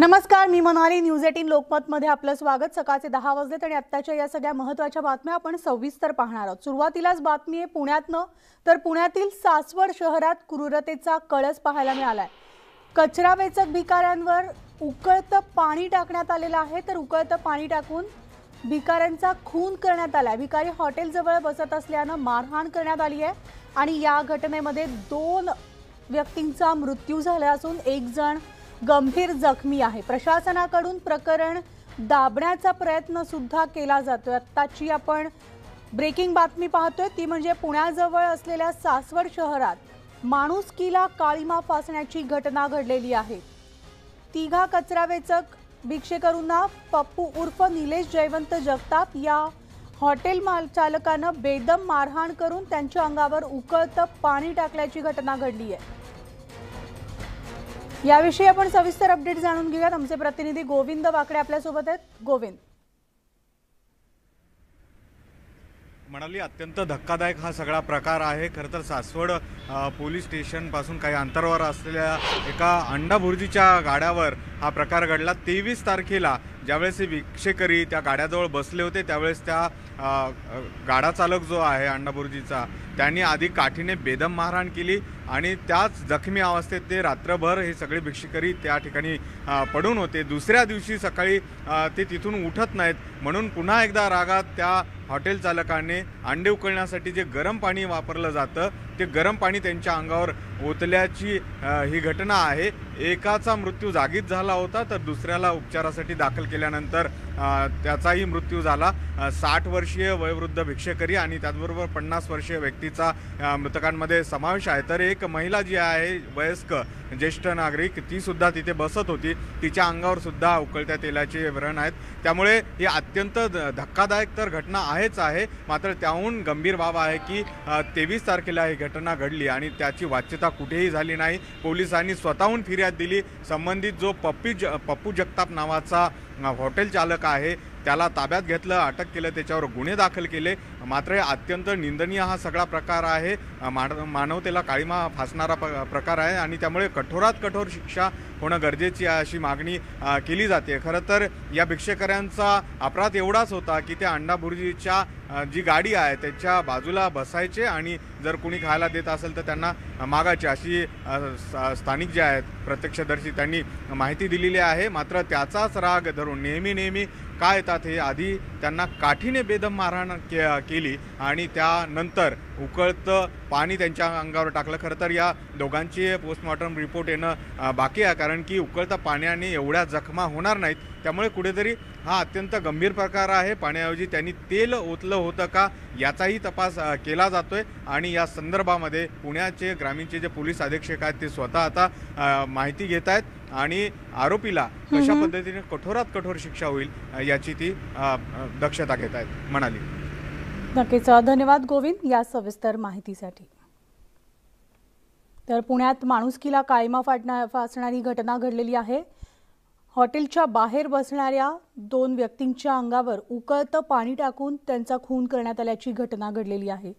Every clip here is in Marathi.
नमस्कार, मी मनाली. न्यूज 18 लोकमत मध्ये आपलं स्वागत. सकाळचे 10 वाजलेत आणि आत्ताच्या या सगळ्या महत्त्वाच्या बातम्या आपण सविस्तर पाहणार आहोत. सुरुवातीलाच बातमी आहे पुण्यातनं. तर पुण्यातील सासवड शहरात क्रूरतेचा कळस पाहायला मिळालाय. कचरा वेचक भिकाऱ्यांवर उकळतं पाणी टाकण्यात आलेलं आहे. तर उकळतं पाणी टाकून भिकाऱ्यांचा खून करण्यात आलाय. भिकारी हॉटेल जवळ बसत असल्यानं मारहाण करण्यात आली आहे आणि या घटनेमध्ये 2 व्यक्तींचा मृत्यू झाला असून एक जण गंभीर जखमी आहे. प्रशासनाकडून प्रकरण दाबण्याचा प्रयत्न सुद्धा केला जातोय. आत्ताची आपण ब्रेकिंग बातमी पाहतोय ती म्हणजे पुण्याजवळ असलेल्या सासवड शहरात माणुसकीला काळीमा फासण्याची घटना घडलेली आहे. 3 कचरा वेचक भिक्षेकरूंना पप्पू उर्फ निलेश जयवंत जगताप या हॉटेल चालकानं बेदम मारहाण करून त्यांच्या अंगावर उकळतं पाणी टाकल्याची घटना घडली आहे. याविषयी आपण सविस्तर अपडेट जाणून घेऊयात. आमचे प्रतिनिधी गोविंद वाकडे आपल्यासोबत आहेत. गोविंद, म्हणाली अत्यंत धक्कादायक हा सगळा प्रकार आहे. खरं तर सासवड पोलीस स्टेशन पासून काही अंतरावर असलेल्या एका अंडाभुर्जीच्या गाड्यावर हा प्रकार घडला. 23 तारखेला ज्यावेळेस हे भिक्षेकरी त्या गाड्याजवळ बसले होते त्यावेळेस त्या गाडा चालक जो आहे अंडाभुर्जीचा त्यांनी आधी काठीने बेदम मारहाण केली आणि त्याच जखमी अवस्थेत ते रात्रभर हे सगळे भिक्षेकरी त्या ठिकाणी पडून होते. दुसऱ्या दिवशी सकाळी ते तिथून उठत नाहीत म्हणून पुन्हा एकदा रागात त्या हॉटेल चालकाने अंडे उकळण्यासाठी जे गरम पाणी वापरलं जातं ते गरम पाणी त्यांच्या अंगावर ओतल्याची ही घटना आहे. एकाचा मृत्यू जागीच झाला होता तर दुसऱ्याला उपचारासाठी दाखल केल्यानंतर त्याचाही मृत्यू झाला. 60 वर्षीय वयोवृद्ध भिक्षेकरी आणि त्याचबरोबर 50 वर्षीय व्यक्तीचा मृतकांमध्ये समावेश आहे. तर एक महिला जी आहे वयस्क ज्येष्ठ नागरिक ती सुद्धा तिथे बसत होती. तिच्या अंगावर सुद्धा उकळत्या तेलाचे व्रण आहेत. त्यामुळे ही अत्यंत धक्कादायक तर घटना आहेच आहे. मात्र त्याहून गंभीर बाब आहे की 23 तारखेला ही घटना घडली आणि त्याची वाच्यता कुठेही झाली नाही. पोलिसांनी स्वतःहून फिर्याद दिली. संबंधित जो पप्पू जगताप नावाचा हॉटेल चालक आहे त्याला ताब्यात घेतलं, अटक केलं, त्याच्यावर गुन्हे दाखल केले. मात्र अत्यंत निंदनीय हा सगळा प्रकार आहे. मानवतेला काळीमा फासणारा प्रकार आहे आणि त्यामुळे कठोरात कठोर शिक्षा होणं गरजेची आहे अशी मागणी केली जाते. खरं तर या भिक्षेकऱ्यांचा अपराध एवढाच होता की त्या अंडाभुर्जीच्या जी गाडी आहे त्याच्या बाजूला बसायचे आणि जर कोणी खायला देत असेल तर त्यांना मागायचे अशी स्थानिक जे आहेत प्रत्यक्षदर्शी त्यांनी माहिती दिलेली आहे. मात्र त्याचाच राग धरून नेहमी काय येतात हे आधी त्यांना काठीने बेदम मारहाण केली आणि त्यानंतर उकळतं पाणी त्यांच्या अंगावर टाकलं. खरं तर या दोघांची पोस्टमॉर्टम रिपोर्ट येणं बाकी आहे कारण की उकळत्या पाण्याने एवढ्या जखमा होणार नाहीत. त्यामुळे कुठेतरी हा अत्यंत गंभीर प्रकार आहे. पाण्याऐवजी त्यांनी तेल ओतलं होतं का याचाही तपास केला जातोय आणि या संदर्भामध्ये पुण्याचे ग्रामीणचे जे पोलीस अधीक्षक आहेत ते स्वतः आता माहिती घेत आहेत आणि आरोपीला कशा पद्धतीने कठोरात कठोर शिक्षा होईल याची ती दक्षता घेत आहेत. म्हणाली. नक्कीच धन्यवाद गोविंद या सविस्तर माहितीसाठी. तर पुण्यात माणुसकीला काळीमा फासणारी घटना घडलेली आहे. हॉटेलच्या बाहेर बसणाऱ्या 2 व्यक्तींच्या अंगावर उकळतं पाणी टाकून त्यांचा खून करण्यात आल्याची घटना घडलेली आहे.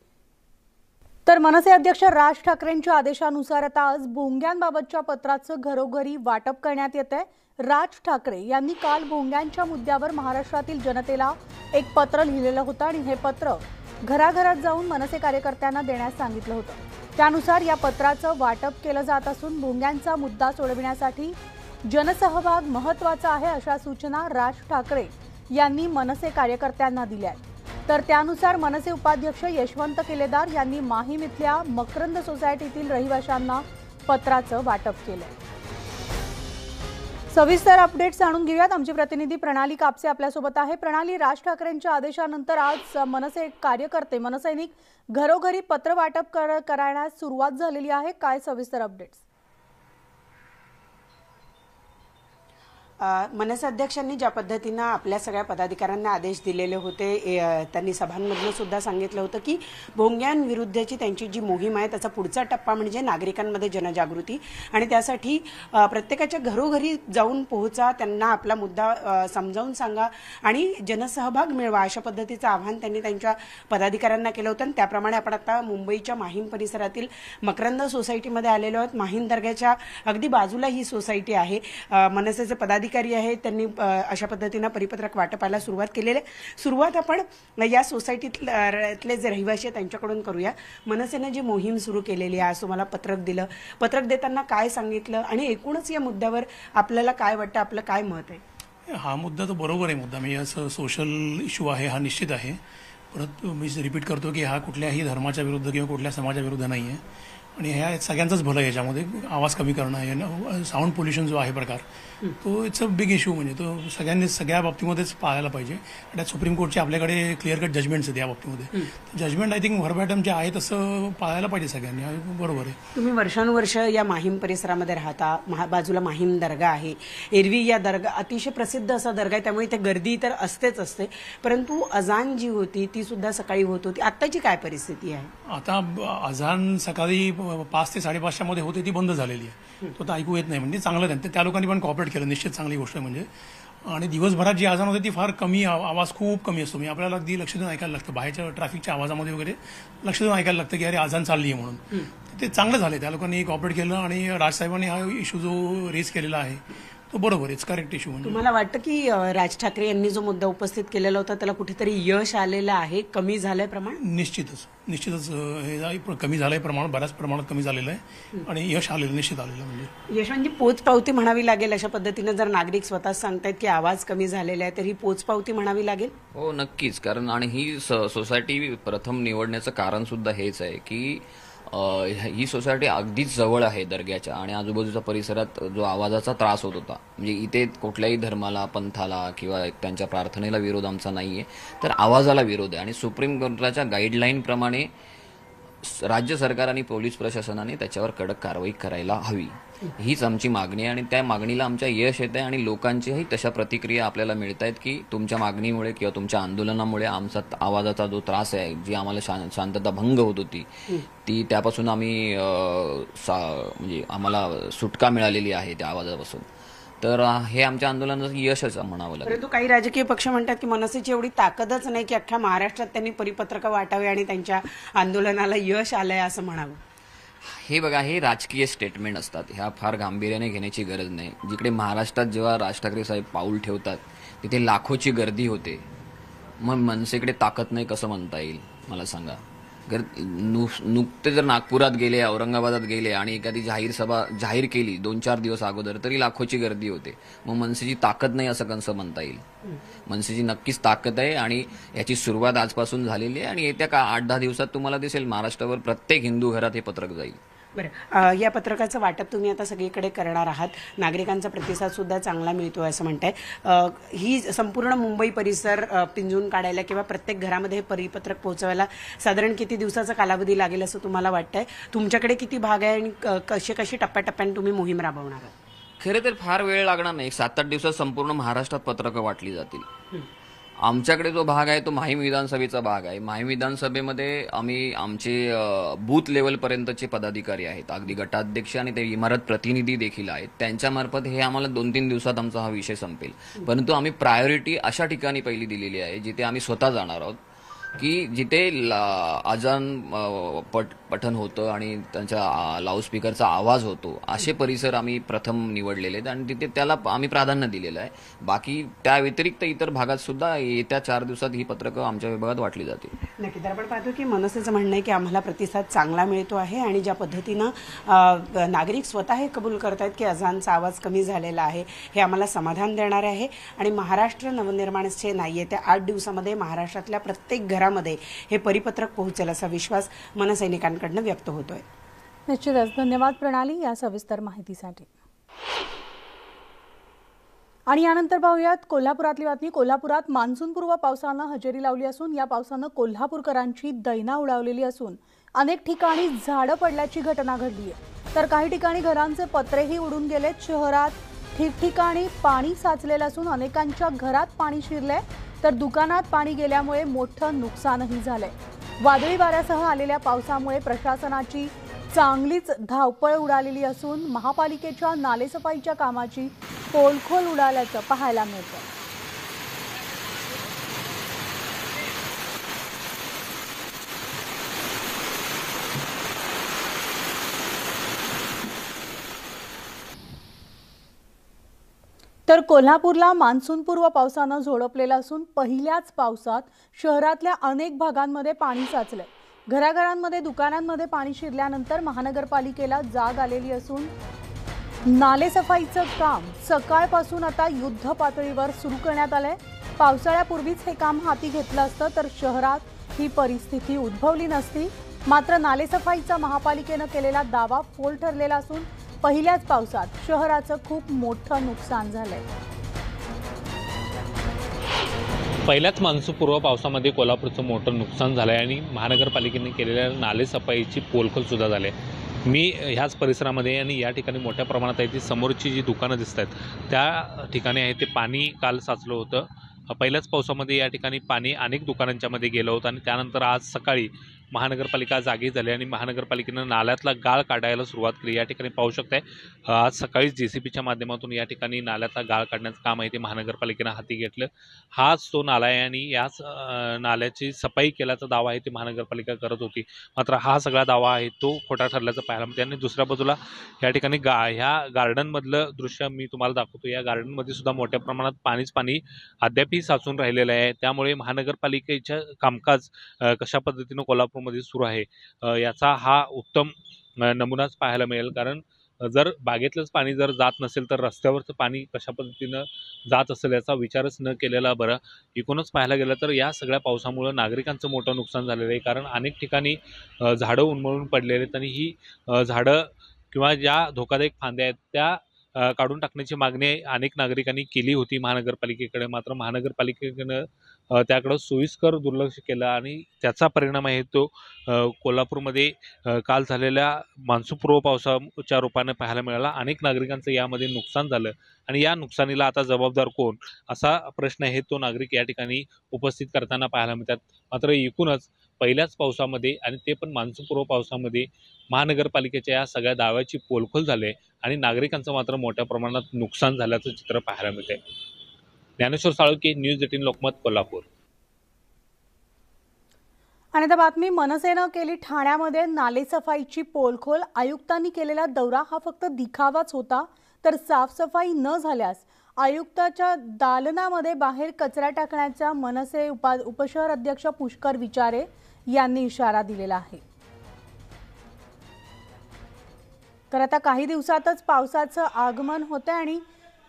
तर मनसे अध्यक्ष राज ठाकरेंच्या आदेशानुसार आता आज भोंग्यांबाबतच्या पत्राचं घरोघरी वाटप करण्यात येत आहे. राज ठाकरे यांनी काल भोंग्यांच्या मुद्द्यावर महाराष्ट्रातील जनतेला एक पत्र लिहिलेलं होतं आणि हे पत्र घराघरात जाऊन मनसे कार्यकर्त्यांना देण्यास सांगितलं होतं. त्यानुसार या पत्राचं वाटप केलं जात असून भोंग्यांचा मुद्दा सोडविण्यासाठी जनसहभाग महत्त्वाचा आहे अशा सूचना राज ठाकरे यांनी मनसे कार्यकर्त्यांना दिल्या आहेत. तर त्यानुसार मनसे उपाध्यक्ष यशवंत केलेदार यांनी माहीम इथल्या मकरंद सोसायटीतील रहिवाशांना पत्राचं वाटप केलंय. सविस्तर अपडेट्स जाणून घेऊयात. आमची प्रतिनिधी प्रणाली कापसे आपल्यासोबत आहे. प्रणाली, राज ठाकरेंच्या आदेशानंतर आज मनसे कार्यकर्ते मनसैनिक घरोघरी पत्र वाटप करण्यास सुरुवात झालेली आहे. काय सविस्तर अपडेट्स? मनसे अध्यक्षांनी ज्या पद्धतीनं आपल्या सगळ्या पदाधिकाऱ्यांना आदेश दिलेले होते त्यांनी सभांमधनं सुद्धा सांगितलं होतं की भोंग्यांविरुद्धची त्यांची जी मोहीम आहे त्याचा पुढचा टप्पा म्हणजे नागरिकांमध्ये जनजागृती आणि त्यासाठी प्रत्येकाच्या घरोघरी जाऊन पोहोचा, त्यांना आपला मुद्दा समजावून सांगा आणि जनसहभाग मिळवा अशा पद्धतीचं आवाहन त्यांनी त्यांच्या पदाधिकाऱ्यांना केलं होतं. आणि त्याप्रमाणे आपण आता मुंबईच्या माहीम परिसरातील मकरंद सोसायटीमध्ये आलेलो आहोत. माहीम दर्ग्याच्या अगदी बाजूला ही सोसायटी आहे. मनसेचे पदाधिकारी पदाधिकारी आहेत त्यांनी अशा पद्धतीनं परिपत्रक वाटपाला सुरुवात केलेली आहे. सुरुवात आपण या सोसायटीतले जे रहिवासी आहेत त्यांच्याकडून करूया. मनसेनं जी मोहीम सुरू केलेली आहे, आज तुम्हाला पत्रक दिलं, पत्रक देताना काय सांगितलं आणि एकूणच या मुद्द्यावर आपल्याला काय वाटतं, आपलं काय मत आहे? हा मुद्दा तर बरोबर आहे मुद्दा. मी असं सोशल इश्यू आहे, हा निश्चित आहे. परत मी रिपीट करतो की हा कुठल्याही धर्माच्या विरुद्ध किंवा कुठल्या समाजाच्या विरुद्ध नाही आहे आणि ह्या सगळ्यांचंच भलं आहे. याच्यामध्ये आवाज कमी करणं आहे, साऊंड पोल्युशन जो आहे प्रकार, तो इट्स अ बिग इश्यू. म्हणजे तो सगळ्यांनी सगळ्या बाबतीमध्येच पाहायला पाहिजे. त्यात सुप्रीम कोर्टचे आपल्याकडे क्लिअर कट जजमेंट्स आहेत या बाबतीमध्ये. जजमेंट आय थिंक व्हर्बॅटम जे आहे तसं पाहायला पाहिजे सगळ्यांनी. बरोबर आहे. तुम्ही वर्षानुवर्ष या माहीम परिसरामध्ये राहता, बाजूला माहीम दर्गा आहे. एरवी या दर्गा अतिशय प्रसिद्ध असा दर्गा आहे, त्यामुळे इथे गर्दी तर असतेच असते, परंतु अजान जी होती ती सुद्धा सकाळी होत होती. आत्ताची काय परिस्थिती आहे? आता अजान सकाळी 5 ते 5:30 मध्ये होते, ती बंद झालेली आहे. तो तर ऐकू येत नाही. म्हणजे चांगलं नाही, त्या लोकांनी पण कॉपरेट केलं, निश्चित चांगली गोष्ट आहे. म्हणजे आणि दिवसभरात जी अजान होते ती फार कमी, आवाज खूप कमी असतो. म्हणजे आपल्याला अगदी लक्ष देऊन ऐकायला लागतं, बाहेरच्या ट्रॅफिकच्या आवाजामध्ये वगैरे लक्ष देऊन ऐकायला लागतं की अरे अजान चालली आहे म्हणून. ते चांगलं झालं, त्या लोकांनी कॉपरेट केलं आणि राजसाहेबांनी हा इश्यू जो रेज केलेला आहे तो बरोबर आहे, करेक्ट इश्यू. म्हणजे तुम्हाला वाटतं की राज ठाकरे यांनी जो मुद्दा उपस्थित केलेला होता त्याला कुठेतरी यश आलेलं आहे, कमी झालंय प्रमाण? निश्चितच हे कमी झालंय प्रमाण, बऱ्याच प्रमाणात कमी झालेलं आहे आणि यश आलेलं, निश्चित आलेलं. म्हणजे यशवंतजी, पोचपावती म्हणावी लागेल अशा पद्धतीनं जर नागरिक स्वतः सांगतायत की आवाज कमी झालेला आहे, तर ही पोचपावती म्हणावी लागेल? हो, नक्कीच. कारण आणि ही सोसायटी प्रथम निवडण्याचं कारण सुद्धा हेच आहे की ही सोसायटी अगदीच जवळ आहे दर्ग्याच्या आणि आजूबाजूच्या परिसरात जो आवाजाचा त्रास होत होता, म्हणजे इथे कुठल्याही धर्माला, पंथाला किंवा त्यांच्या प्रार्थनेला विरोध आमचा नाहीये, तर आवाजाला विरोध आहे. आणि सुप्रीम कोर्टाच्या गाईडलाईन प्रमाणे राज्य सरकार आणि पोलीस प्रशासनाने त्याच्यावर कडक कारवाई करायला हवी, हीच आमची मागणी आहे. आणि त्या मागणीला आमच्या यश येत आहे आणि लोकांचीही तशा प्रतिक्रिया आपल्याला मिळत आहेत की तुमच्या मागणीमुळे किंवा तुमच्या आंदोलनामुळे आमचा आवाजाचा जो त्रास आहे, जी आम्हाला शांतता भंग होत होती, ती त्यापासून आम्ही म्हणजे आम्हाला सुटका मिळालेली आहे त्या आवाजापासून. तर हे आमच्या आंदोलनाचं यशच म्हणावं लागेल. परंतु काही राजकीय पक्ष म्हणतात की मनसेची एवढी ताकदच नाही की अख्ख्या महाराष्ट्रात त्यांनी परिपत्रक वाटावे आणि त्यांच्या आंदोलनाला यश आलंय असं म्हणावं. हे बघा, हे राजकीय स्टेटमेंट असतात, ह्या फार गांभीर्याने घेण्याची गरज नाही. जिकडे महाराष्ट्रात जेव्हा राज ठाकरे साहेब पाऊल ठेवतात तिथे लाखोची गर्दी होते, मग मनसेकडे ताकद नाही कसं म्हणता येईल मला सांगा? नुकते जर नागपुरात गेले, औरंगाबादात गेले आणि एखादी जाहीर सभा जाहीर केली 2-4 दिवस अगोदर, तरी लाखोची गर्दी होते. मग मनसेची ताकद नाही असं कसं म्हणता येईल? मनसेची नक्कीच ताकद आहे आणि याची सुरुवात आजपासून झालेली आहे आणि येत्या 8-10 दिवसात तुम्हाला दिसेल महाराष्ट्रावर प्रत्येक हिंदू घरात हे पत्रक जाईल. बरं, या पत्रकाचं वाटप तुम्ही आता सगळीकडे करणार आहात, नागरिकांचा प्रतिसाद सुद्धा चांगला मिळतोय असं म्हणताय. ही संपूर्ण मुंबई परिसर पिंजून काढायला किंवा प्रत्येक घरामध्ये हे परिपत्रक पोहोचवायला साधारण किती दिवसाचा कालावधी लागेल असं तुम्हाला वाटतंय? तुमच्याकडे किती भाग आहे आणि कशी टप्प्याटप्प्याने तुम्ही मोहीम राबवणार आहात? खरं तर फार वेळ लागणार नाही, 7-8 दिवसात संपूर्ण महाराष्ट्रात पत्रकं वाटली जातील. आमच्याकडे जो भाग आहे तो माहीम विधानसभेचा भाग आहे. माहीम विधानसभेमध्ये आम्ही आमचे बूथ लेवलपर्यंतचे पदाधिकारी आहेत, अगदी गटाध्यक्ष आणि ते इमारत प्रतिनिधी देखील आहेत. त्यांच्यामार्फत हे आम्हाला 2-3 दिवसात आमचा हा विषय संपेल. परंतु आम्ही प्रायोरिटी अशा ठिकाणी पहिली दिलेली आहे जिथे आम्ही स्वतः जाणार आहोत, की जिथे अजान पठण होतं आणि त्यांच्या लाऊडस्पीकरचा आवाज होतो, असे परिसर आम्ही प्रथम निवडलेले आहेत आणि तिथे त्याला आम्ही प्राधान्य दिलेलं आहे. बाकी त्या व्यतिरिक्त इतर भागात सुद्धा येत्या 4 दिवसात ही पत्रकं आमच्या विभागात वाटली जातील. नक्की. तर आपण पाहतो की मनसेचं म्हणणं आहे की आम्हाला प्रतिसाद चांगला मिळतो आहे आणि ज्या पद्धतीनं नागरिक स्वतः हे कबूल करतायत की अजानचा आवाज कमी झालेला आहे, हे आम्हाला समाधान देणारे आहे. आणि महाराष्ट्र नवनिर्माण सेना येत्या 8 दिवसामध्ये महाराष्ट्रातल्या प्रत्येक घरामध्ये हे परिपत्रक पोहोचेल असा विश्वास मनसैनिकांकडनं व्यक्त होतोय. निश्चितच. धन्यवाद प्रणाली या सविस्तर माहितीसाठी. आणि यानंतर पाहूयात कोल्हापुरातली बातमी. कोल्हापुरात मान्सूनपूर्व पावसानं हजेरी लावली असून या पावसानं कोल्हापूरकरांची दैना उडावलेली असून अनेक ठिकाणी झाडं पडल्याची घटना घडली आहे, तर काही ठिकाणी घरांचे पत्रेही उडून गेलेत. शहरात ठिकठिकाणी पाणी साचलेलं असून अनेकांच्या घरात पाणी शिरलंय, तर दुकानात पाणी गेल्यामुळे मोठं नुकसानही झालंय. वादळी वाऱ्यासह आलेल्या पावसामुळे प्रशासनाची चांगलीच धावपळ उडालेली असून महापालिकेच्या नालेसफाईच्या कामाची पोलखोल उडाल्याचं पाहायला मिळतं. तर कोल्हापूरला मान्सूनपूर्व पावसानं झोडपलेलं असून पहिल्याच पावसात शहरातल्या अनेक भागांमध्ये पाणी साचलंय. घराघरांमध्ये दुकानांमध्ये पाणी शिरल्यानंतर महानगरपालिकेला जाग आलेली असून नालेसफाईचं काम सकाळपासून आता युद्ध पातळीवर सुरू करण्यात आलंय. पावसाळ्यापूर्वीच हे काम हाती घेतलं असतं तर शहरात ही परिस्थिती उद्भवली नसती. मात्र नालेसफाईचा महापालिकेनं केलेला दावा फोल ठरलेला असून पहिल्याच पावसात शहराचं खूप मोठं नुकसान झालंय. पहिल्याच मान्सूनपूर्व पावसामध्ये कोल्हापूरचं मोठं नुकसान झालं आहे आणि महानगरपालिकेने केलेल्या नालेसफाईची पोलखोल सुद्धा झाली आहे. मी ह्याच परिसरामध्ये आणि या ठिकाणी मोठ्या प्रमाणात आहे ती समोरची जी दुकानं दिसत आहेत त्या ठिकाणी आहे ते पाणी काल साचलं होतं. पहिल्याच पावसामध्ये या ठिकाणी पाणी अनेक दुकानांच्यामध्ये गेलं होतं आणि त्यानंतर आज सकाळी महानगरपालिका जागी झाली आणि महानगरपालिकेनं नाल्यातला गाळ काढायला सुरुवात केली. या ठिकाणी पाहू शकताय आज सकाळीच JCBच्या माध्यमातून या ठिकाणी नाल्यातला गाळ काढण्याचं काम आहे ते महानगरपालिकेनं हाती घेतलं. हाच तो नाला आहे आणि याच नाल्याची सफाई केल्याचा दावा आहे ते महानगरपालिका करत होती. मात्र हा सगळा दावा आहे तो खोटा ठरल्याचं पाहायला मिळते. आणि दुसऱ्या बाजूला या ठिकाणी ह्या गार्डनमधलं दृश्य मी तुम्हाला दाखवतो. या गार्डनमध्ये सुद्धा मोठ्या प्रमाणात पाणी अद्यापही साचून राहिलेलं आहे. त्यामुळे महानगरपालिकेचं कामकाज कशा पद्धतीनं कोल्हापूरमध्ये सुरू आहे याचा हा उत्तम नमुनाच पाहायला मिळेल. कारण जर बागेतलंच पाणी जर जात नसेल तर रस्त्यावरचं पाणी कशा पद्धतीनं जात असेल याचा विचारच न केलेला बरं. एकूणच पाहायला गेलं तर या सगळ्या पावसामुळं नागरिकांचं मोठं नुकसान झालेलं आहे. कारण अनेक ठिकाणी झाडं उन्मळून पडलेले आहेत आणि ही झाडं किंवा ज्या धोकादायक फांद्या आहेत त्या काढून टाकण्याची मागणी अनेक नागरिकांनी केली होती महानगरपालिकेकडे. मात्र महानगरपालिकेनं त्याकडं सोयीस्कर दुर्लक्ष केलं आणि त्याचा परिणाम आहे तो कोल्हापूरमध्ये काल झालेल्या मान्सूनपूर्व पावसाच्या रूपाने पाहायला मिळाला. अनेक नागरिकांचं यामध्ये नुकसान झालं आणि या नुकसानीला आता जबाबदार कोण असा प्रश्न आहे तो नागरिक या ठिकाणी उपस्थित करताना पाहायला मिळतात. मात्र एकूणच पहिल्याच पावसामध्ये आणि ते पण मान्सूनपूर्व पावसामध्ये महानगरपालिकेच्या या सगळ्या दाव्याची पोलखोल झाली आणि नागरिकांचं मात्र मोठ्या प्रमाणात नुकसान झाल्याचं चित्र पाहायला मिळते. ज्ञानेश्वर साळुंखे, न्यूज 18 लोकमत, कोल्हापूर. आणि आता बातमी मनसेनं केली ठाण्यामध्ये नालेसफाईची पोलखोल. आयुक्तांनी केलेला दौरा हा फक्त दिखावाच होता. तर साफसफाई न झाल्यास आयुक्ताच्या दालनामध्ये बाहेर कचरा टाकण्याचा मनसे उपशहर अध्यक्ष पुष्कर विचारे यांनी इशारा दिलेला आहे. तर आता काही दिवसातच पावसाचं आगमन होते आणि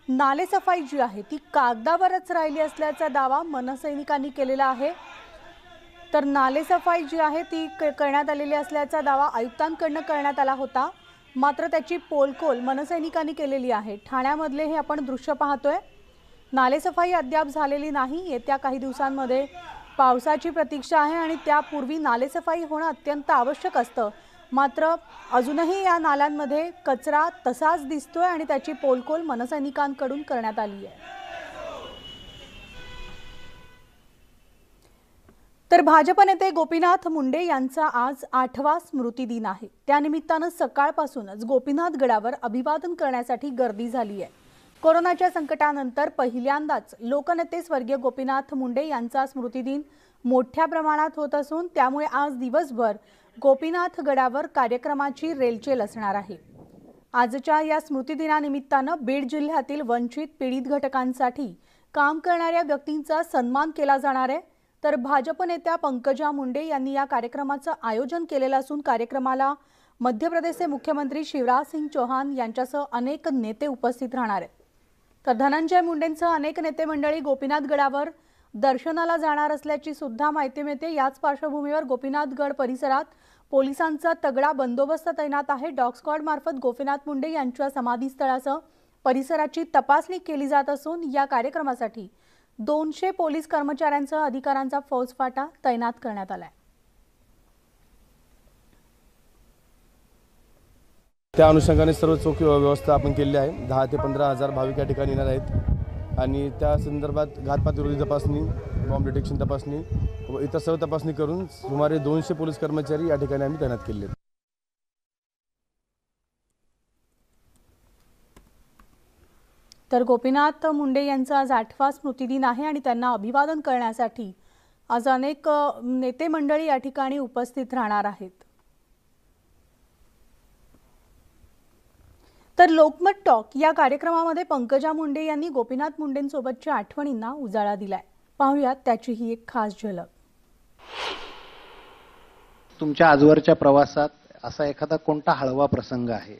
नालेसफाई जी आहे ती कागदावरच राहिली असल्याचा दावा मनसैनिकांनी केलेला आहे. तर नालेसफाई जी आहे ती करण्यात आलेली असल्याचा दावा आयुक्तांकडून करण्यात आला होता. मात्र त्याची पोलखोल मनसैनिकांनी केलेली आहे. ठाण्यामधले हे आपण दृश्य पाहतोय. नालेसफाई अद्याप झालेली नाही. येत्या काही दिवसांमध्ये पावसाची प्रतीक्षा आहे आणि त्यापूर्वी नालेसफाई होणं अत्यंत आवश्यक असतं. मात्र अजूनही या नाल्यांमध्ये कचरा तसाच दिसतोय आणि त्याची पोलखोल मनसैनिकांकडून करण्यात आली आहे. तर भाजप नेते गोपीनाथ मुंडे यांचा आज 8वा स्मृतिदिन आहे. त्यानिमित्तानं सकाळपासूनच गोपीनाथ गडावर अभिवादन करण्यासाठी गर्दी झाली आहे. कोरोनाच्या संकटानंतर पहिल्यांदाच लोकनेते स्वर्गीय गोपीनाथ मुंडे यांचा स्मृतिदिन मोठ्या प्रमाणात होत असून त्यामुळे आज दिवसभर गोपीनाथ गडावर कार्यक्रमाची रेलचेल असणार आहे. आजच्या या स्मृतिदिनानिमित्तानं बीड जिल्ह्यातील वंचित पीडित घटकांसाठी काम करणाऱ्या व्यक्तींचा सन्मान केला जाणार आहे. तर भाजप नेत्या पंकजा मुंडे यांनी या कार्यक्रमाचं आयोजन केलेलं असून कार्यक्रमाला मध्य प्रदेशचे मुख्यमंत्री शिवराज सिंग चौहान यांच्यासह अनेक नेते उपस्थित राहणार आहेत. तर धनंजय मुंडेंसह अनेक नेते मंडळी गोपीनाथ गडावर दर्शनाला जाणार असल्याची सुद्धा माहिती मिळते. याच पार्श्वभूमीवर गोपीनाथगड परिसरात पोलिसांचा तगडा बंदोबस्त तैनात आहे. डॉग स्क्वॉड मार्फत गोपीनाथ मुंडे यांच्या समाधीस्थळासह परिसराची तपासणी केली जात असून या कार्यक्रमासाठी 200 पोलीस कर्मचाऱ्यांसह अधिकाऱ्यांचा फौजफाटा तैनात करण्यात आलाय. त्या अनुषंगाने सर्व चोख व्यवस्था आपण केली आहे. 10 ते 15 हजार भाविक या ठिकाणी येणार आहेत आणि त्या संदर्भात घातपात विरोधी तपासणी, बॉम्ब डिटेक्शन तपासणी व इतर सर्व तपासणी करून सुमारे 200 पोलीस कर्मचारी या ठिकाणी आम्ही तैनात केले आहेत. तर गोपीनाथ मुंडे यांचा आज 8वा स्मृतिदिन आहे आणि त्यांना अभिवादन करण्यासाठी आज अनेक नेते मंडळी या ठिकाणी उपस्थित राहणार आहेत. तर लोकमत टॉक या कार्यक्रमामध्ये पंकजा मुंडे यांनी गोपीनाथ मुंडेंसोबतच्या आठवणींना उजाळा दिलाय. पाहूयात त्याची ही एक खास झलक. तुमच्या आजवरच्या प्रवासात असा एखादा कोणता हळवा प्रसंग आहे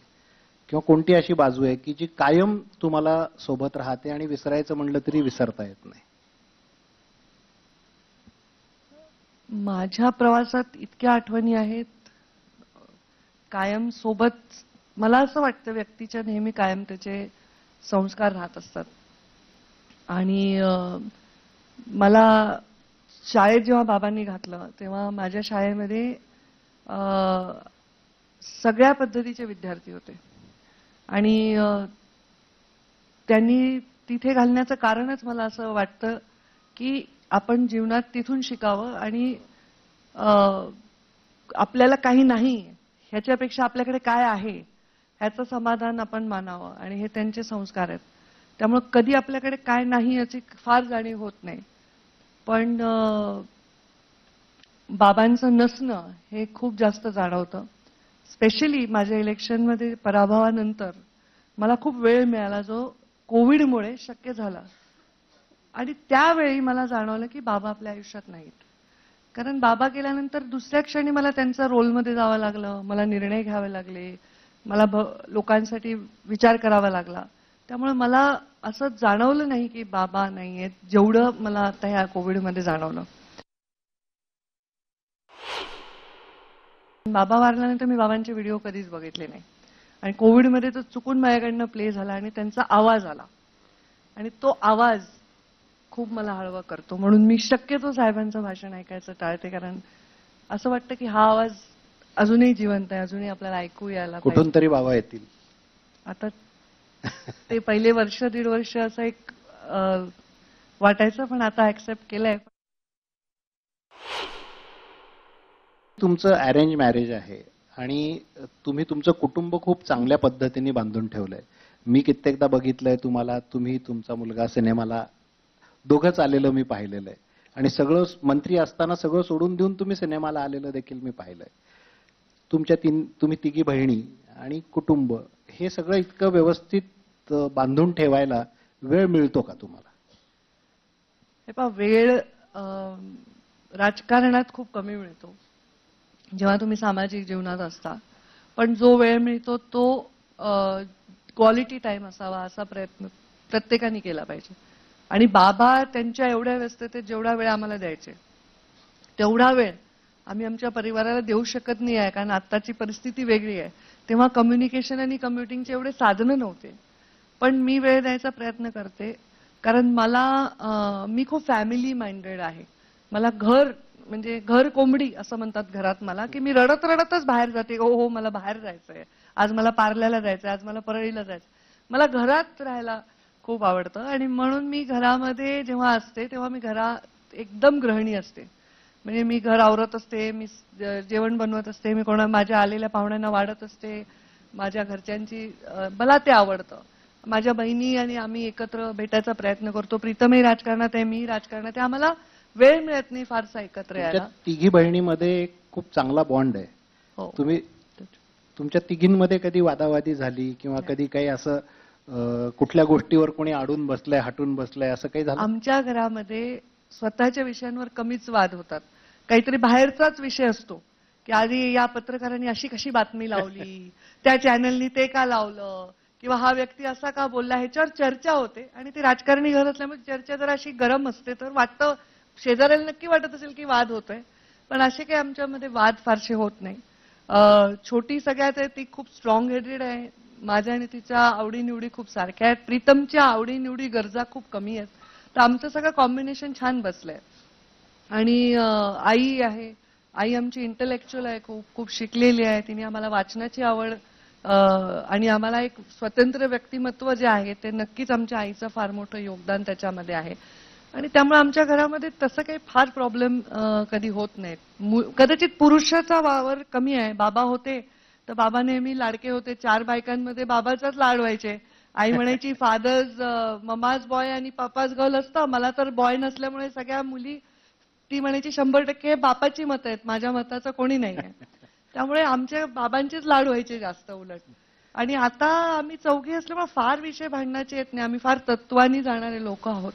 किंवा कोणती अशी बाजू आहे की जी कायम तुम्हाला सोबत राहते आणि विसरायचं म्हणलं तरी विसरता येत नाही? माझ्या प्रवासात इतक्या आठवणी आहेत कायम सोबत. मला असं वाटतं व्यक्तीच्या नेहमी कायम त्याचे संस्कार राहत असतात. आणि मला शाळेत जेव्हा बाबांनी घातलं तेव्हा माझ्या शाळेमध्ये सगळ्या पद्धतीचे विद्यार्थी होते आणि त्यांनी तिथे घालण्याचं कारणच मला असं वाटतं की आपण जीवनात तिथून शिकावं आणि आपल्याला काही नाही ह्याच्यापेक्षा आपल्याकडे काय आहे ह्याचं समाधान आपण मानावं आणि हे त्यांचे संस्कार आहेत. त्यामुळे कधी आपल्याकडे काय नाही याची फार जाणीव होत नाही. पण बाबांचं नसणं हे खूप जास्त जाणवतं. स्पेशली माझ्या इलेक्शनमध्ये पराभवानंतर मला खूप वेळ मिळाला जो कोविडमुळे शक्य झाला आणि त्यावेळी मला जाणवलं की बाबा आपल्या आयुष्यात नाहीत. कारण बाबा गेल्यानंतर दुसऱ्या क्षणी मला त्यांच्या रोलमध्ये जावं लागलं, मला निर्णय घ्यावे लागले, मला लोकांसाठी विचार करावा लागला. त्यामुळे मला असं जाणवलं नाही की बाबा नाहीयेत जेवढं मला आता ह्या कोविडमध्ये जाणवलं. बाबा वारल्यानंतर मी बाबांचे व्हिडिओ कधीच बघितले नाही आणि कोविडमध्ये तो चुकून माझ्याकडनं प्ले झाला आणि त्यांचा आवाज आला आणि तो आवाज खूप मला हळवा करतो. म्हणून मी शक्यतो साहेबांचं भाषण ऐकायचं टाळते. कारण असं वाटतं की हा आवाज अजूनही जिवंत आहे, अजूनही आपल्याला ऐकू यायला पाहिजे. कुठून तरी बाबा येतील. आता ते पहिले वर्ष दीड वर्ष असं एक वाटायचं पण आता ऍक्सेप्ट केलंय. तुमचं अरेंज मॅरेज आहे आणि तुम्ही तुमचं कुटुंब खूप चांगल्या पद्धतीने बांधून ठेवलंय. मी कित्येकदा बघितलंय तुम्हाला, तुम्ही तुमचा मुलगा सिनेमाला दोघंच आलेलं मी पाहिलेलं आहे आणि सगळं मंत्री असताना सगळं सोडून देऊन तुम्ही सिनेमाला आलेलं देखील मी पाहिलंय. तुम्ही तिघी बहिणी आणि कुटुंब हे सगळं इतकं व्यवस्थित बांधून ठेवायला वेळ मिळतो का तुम्हाला? हे पहा, वेळ राजकारणात खूप कमी मिळतो जेव्हा तुम्ही सामाजिक जीवनात असता. पण जो वेळ मिळतो तो क्वालिटी टाइम असावा असा प्रयत्न प्रत्येकाने केला पाहिजे. आणि बाबा त्यांच्या एवढ्या व्यस्ततेत जेवढा वेळ आम्हाला द्यायचे तेवढा वेळ आम्ही आमच्या परिवाराला देऊ शकत नाही आहे. कारण आत्ताची परिस्थिती वेगळी आहे. तेव्हा कम्युनिकेशन आणि कम्युटिंगचे एवढे साधनं नव्हते. पण मी वेळ द्यायचा प्रयत्न करते कारण मी खूप फॅमिली माइंडेड आहे. मला म्हणजे घर कोंबडी असं म्हणतात घरात मला, की मी रडत रडतच बाहेर जाते. हो मला बाहेर जायचंय, आज मला पार्ल्याला जायचंय, आज मला परळीला जायचं. मला घरात राहायला खूप आवडतं आणि म्हणून मी घरामध्ये जेव्हा असते तेव्हा मी घरात एकदम गृहिणी असते. म्हणजे मी घर आवरत असते, मी जेवण बनवत असते, मी माझ्या आलेल्या पाहुण्यांना वाढत असते, माझ्या घरच्यांची मला ते आवडतं. माझ्या बहिणी आणि आम्ही एकत्र भेटायचा प्रयत्न करतो. प्रीतमही राजकारणात आहे, मी राजकारणात आहे. आम्हाला वेळ मिळत नाही फारसा एकत्र यायला. तिघी बहिणीमध्ये खूप चांगला बॉन्ड आहे. हो. तुमच्या तिघींमध्ये कधी वादावादी झाली किंवा कधी काही असं कुठल्या गोष्टीवर कोणी अडून बसलंय, हटून बसलंय असं काही झालं? आमच्या घरामध्ये स्वतःच्या विषयांवर कमीच वाद होतात. काहीतरी बाहेरचाच विषय असतो की आधी या पत्रकारांनी अशी कशी बातमी लावली, त्या चॅनलनी ते का लावलं, किंवा हा व्यक्ती असा का बोलला, ह्याच्यावर चर्चा होते. आणि ती राजकारणी घर असल्यामुळे चर्चा जर अशी गरम असते तर वाटतं शेजाऱ्याला नक्की वाटत असेल की वाद होतोय. पण असे काही आमच्यामध्ये वाद फारसे होत नाही. छोटी सगळ्यात आहे ती खूप स्ट्रॉंग हेडेड आहे. माझ्या आणि तिच्या आवडीनिवडी खूप सारख्या आहेत. प्रीतमच्या आवडीनिवडी गरजा खूप कमी आहेत. तर आमचं सगळं कॉम्बिनेशन छान बसलंय. आणि आई आहे, आई आमची इंटलेक्च्युअल आहे, खूप शिकलेली आहे. तिने आम्हाला वाचनाची आवड आणि आम्हाला एक स्वतंत्र व्यक्तिमत्व जे आहे ते नक्कीच आमच्या आईचं फार मोठं योगदान त्याच्यामध्ये आहे. आणि त्यामुळे आमच्या घरामध्ये तसं काही फार प्रॉब्लेम कधी होत नाहीत. कदाचित पुरुषाचा वावर कमी आहे. बाबा होते तर बाबा नेहमी लाडके होते. 4 बायकांमध्ये बाबाचाच लाड व्हायचे. आई म्हणायची फादर्स ममाज बॉय आणि पापाज गर्ल असतं. मला तर बॉय नसल्यामुळे सगळ्या मुली ती म्हणायची 100% बापाची मतं आहेत, माझ्या मताचं कोणी नाही आहे. त्यामुळे आमच्या बाबांचेच लाड व्हायचे जास्त उलट. आणि आता आम्ही चौघी असल्यामुळे फार विषय भांडण्याचे येत नाही. आम्ही फार तत्वानी जाणारे लोक आहोत.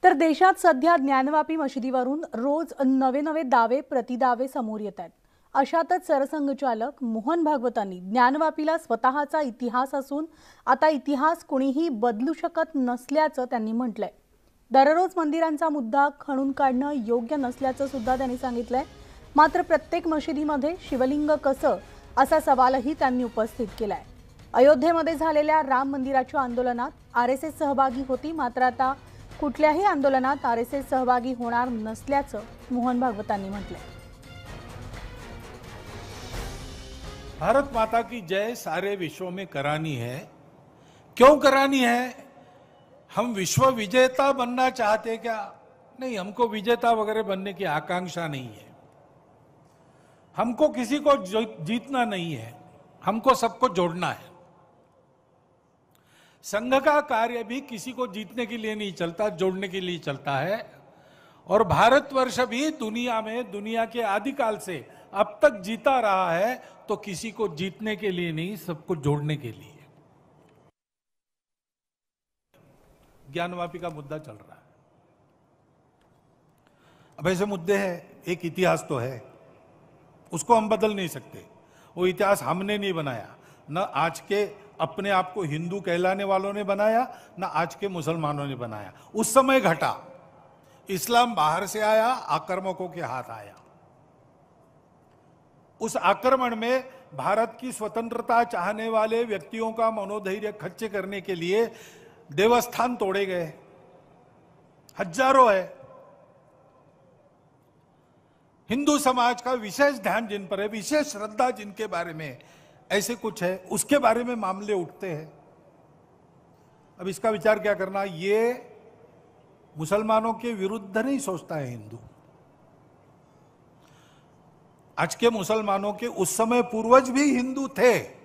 तर देशात सध्या ज्ञानवापी मशिदीवरून रोज नवे दावे प्रतिदावे समोर येत आहेत. अशातच सरसंघचालक मोहन भागवतांनी ज्ञानवापीला स्वतःचा इतिहास असून आता इतिहास कुणीही बदलू शकत नसल्याचं त्यांनी म्हटलंय. दररोज मंदिरांचा मुद्दा खणून काढणं योग्य नसल्याचं सुद्धा त्यांनी सांगितलंय. मात्र प्रत्येक मशिदीमध्ये शिवलिंग कसं असा सवालही त्यांनी उपस्थित केलाय. अयोध्येमध्ये झालेल्या राम मंदिराच्या आंदोलनात RSS सहभागी होती, मात्र आता कुठल्याही आंदोलनात RSS सहभागी होणार नसल्याचं मोहन भागवतांनी म्हटलंय. भारत माता की जय सारे विश्व में करानी है. क्यों करानी है? हम विश्व विजेता बनना चाहते क्या? नहीं, हमको विजेता वगैरह बनने की आकांक्षा नहीं है. हमको किसी को जीतना नहीं है, हमको सबको जोड़ना है. संघ का कार्य भी किसी को जीतने के लिए नहीं चलता, जोड़ने के लिए चलता है. और भारतवर्ष भी दुनिया में, दुनिया के आदिकाल से अब तक जीता रहा है तो किसी को जीतने के लिए नहीं, सबको जोड़ने के लिए. ज्ञानवापी का मुद्दा चल रहा है. अब ऐसे मुद्दे हैं, एक इतिहास तो है, उसको हम बदल नहीं सकते. वो इतिहास हमने नहीं बनाया, न आज के अपने आप को हिंदू कहलाने वालों ने बनाया, न आज के मुसलमानों ने बनाया. उस समय घटा, इस्लाम बाहर से आया, आक्रमकों के हाथ आया. उस आक्रमण में भारत की स्वतंत्रता चाहने वाले व्यक्तियों का मनोधैर्य खच्चे करने के लिए देवस्थान तोड़े गए, हजारों है. हिंदू समाज का विशेष ध्यान जिन पर है, विशेष श्रद्धा जिनके बारे में ऐसे कुछ है, उसके बारे में मामले उठते हैं. अब इसका विचार क्या करना? ये मुसलमानों के विरुद्ध नहीं सोचता है हिंदू. आज के मुसलमानों के उस समय पूर्वज भी हिंदू थे.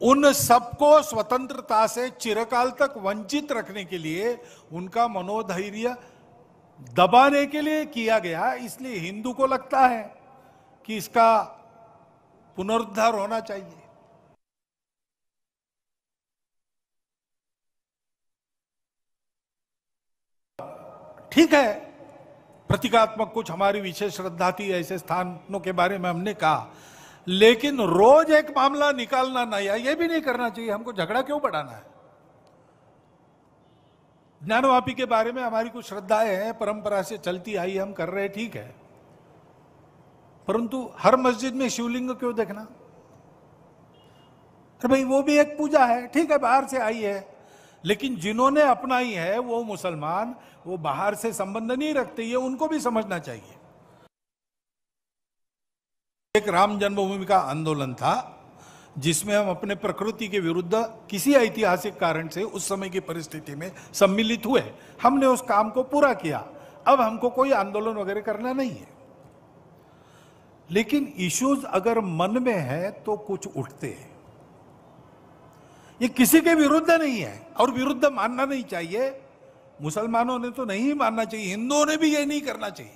उन सबको स्वतंत्रता से चिरकाल तक वंचित रखने के लिए, उनका मनोधैर्य दबाने के लिए किया गया. इसलिए हिंदू को लगता है कि इसका पुनरुद्धार होना चाहिए. ठीक है, प्रतीकात्मक कुछ हमारी विशेष श्रद्धा थी, ऐसे स्थानों के बारे में हमने कहा, लेकिन रोज एक मामला निकालना नया, ये भी नहीं करना चाहिए. हमको झगड़ा क्यों बढ़ाना है? ज्ञानवापी के बारे में हमारी कुछ श्रद्धाएं हैं, परंपरा से चलती आई, हम कर रहे, ठीक है. परंतु हर मस्जिद में शिवलिंग क्यों देखना? अरे भाई, वो भी एक पूजा है, ठीक है, बाहर से आई है, लेकिन जिन्होंने अपनाई है वो मुसलमान, वो बाहर से संबंध नहीं रखते, ये उनको भी समझना चाहिए. एक राम जन्मभूमि का आंदोलन था जिसमें हम अपने प्रकृति के विरुद्ध किसी ऐतिहासिक कारण से उस समय की परिस्थिति में सम्मिलित हुए. हमने उस काम को पूरा किया. अब हमको कोई आंदोलन वगैरह करना नहीं है. लेकिन इश्यूज अगर मन में है तो कुछ उठते हैं. ये किसी के विरुद्ध नहीं है और विरुद्ध मानना नहीं चाहिए. मुसलमानों ने तो नहीं मानना चाहिए, हिंदुओं ने भी ये नहीं करना चाहिए.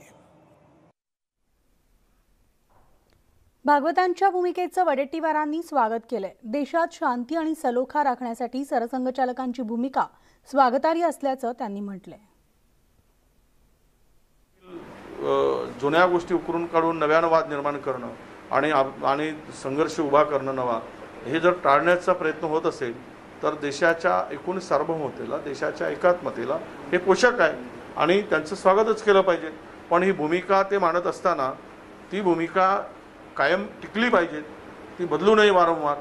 भागवतांच्या भूमिकेचं वडेट्टीवारांनी स्वागत केलंय. देशात शांती आणि सलोखा राखण्यासाठी सरसंघचालकांची भूमिका स्वागतार्ह असल्याचं त्यांनी म्हटलंय. जुन्या गोष्टी उकरून काढून नव्यानं वाद निर्माण करणं आणि संघर्ष उभा करणं नवा, हे जर टाळण्याचा प्रयत्न होत असेल तर देशाच्या एकूण सार्वभौमतेला, देशाच्या एकात्मतेला हे पोषक आहे आणि त्यांचं स्वागतच केलं पाहिजे. पण ही भूमिका ते मानत असताना ती भूमिका कायम टिकली पाहिजे, ती बदलू नये वारंवार.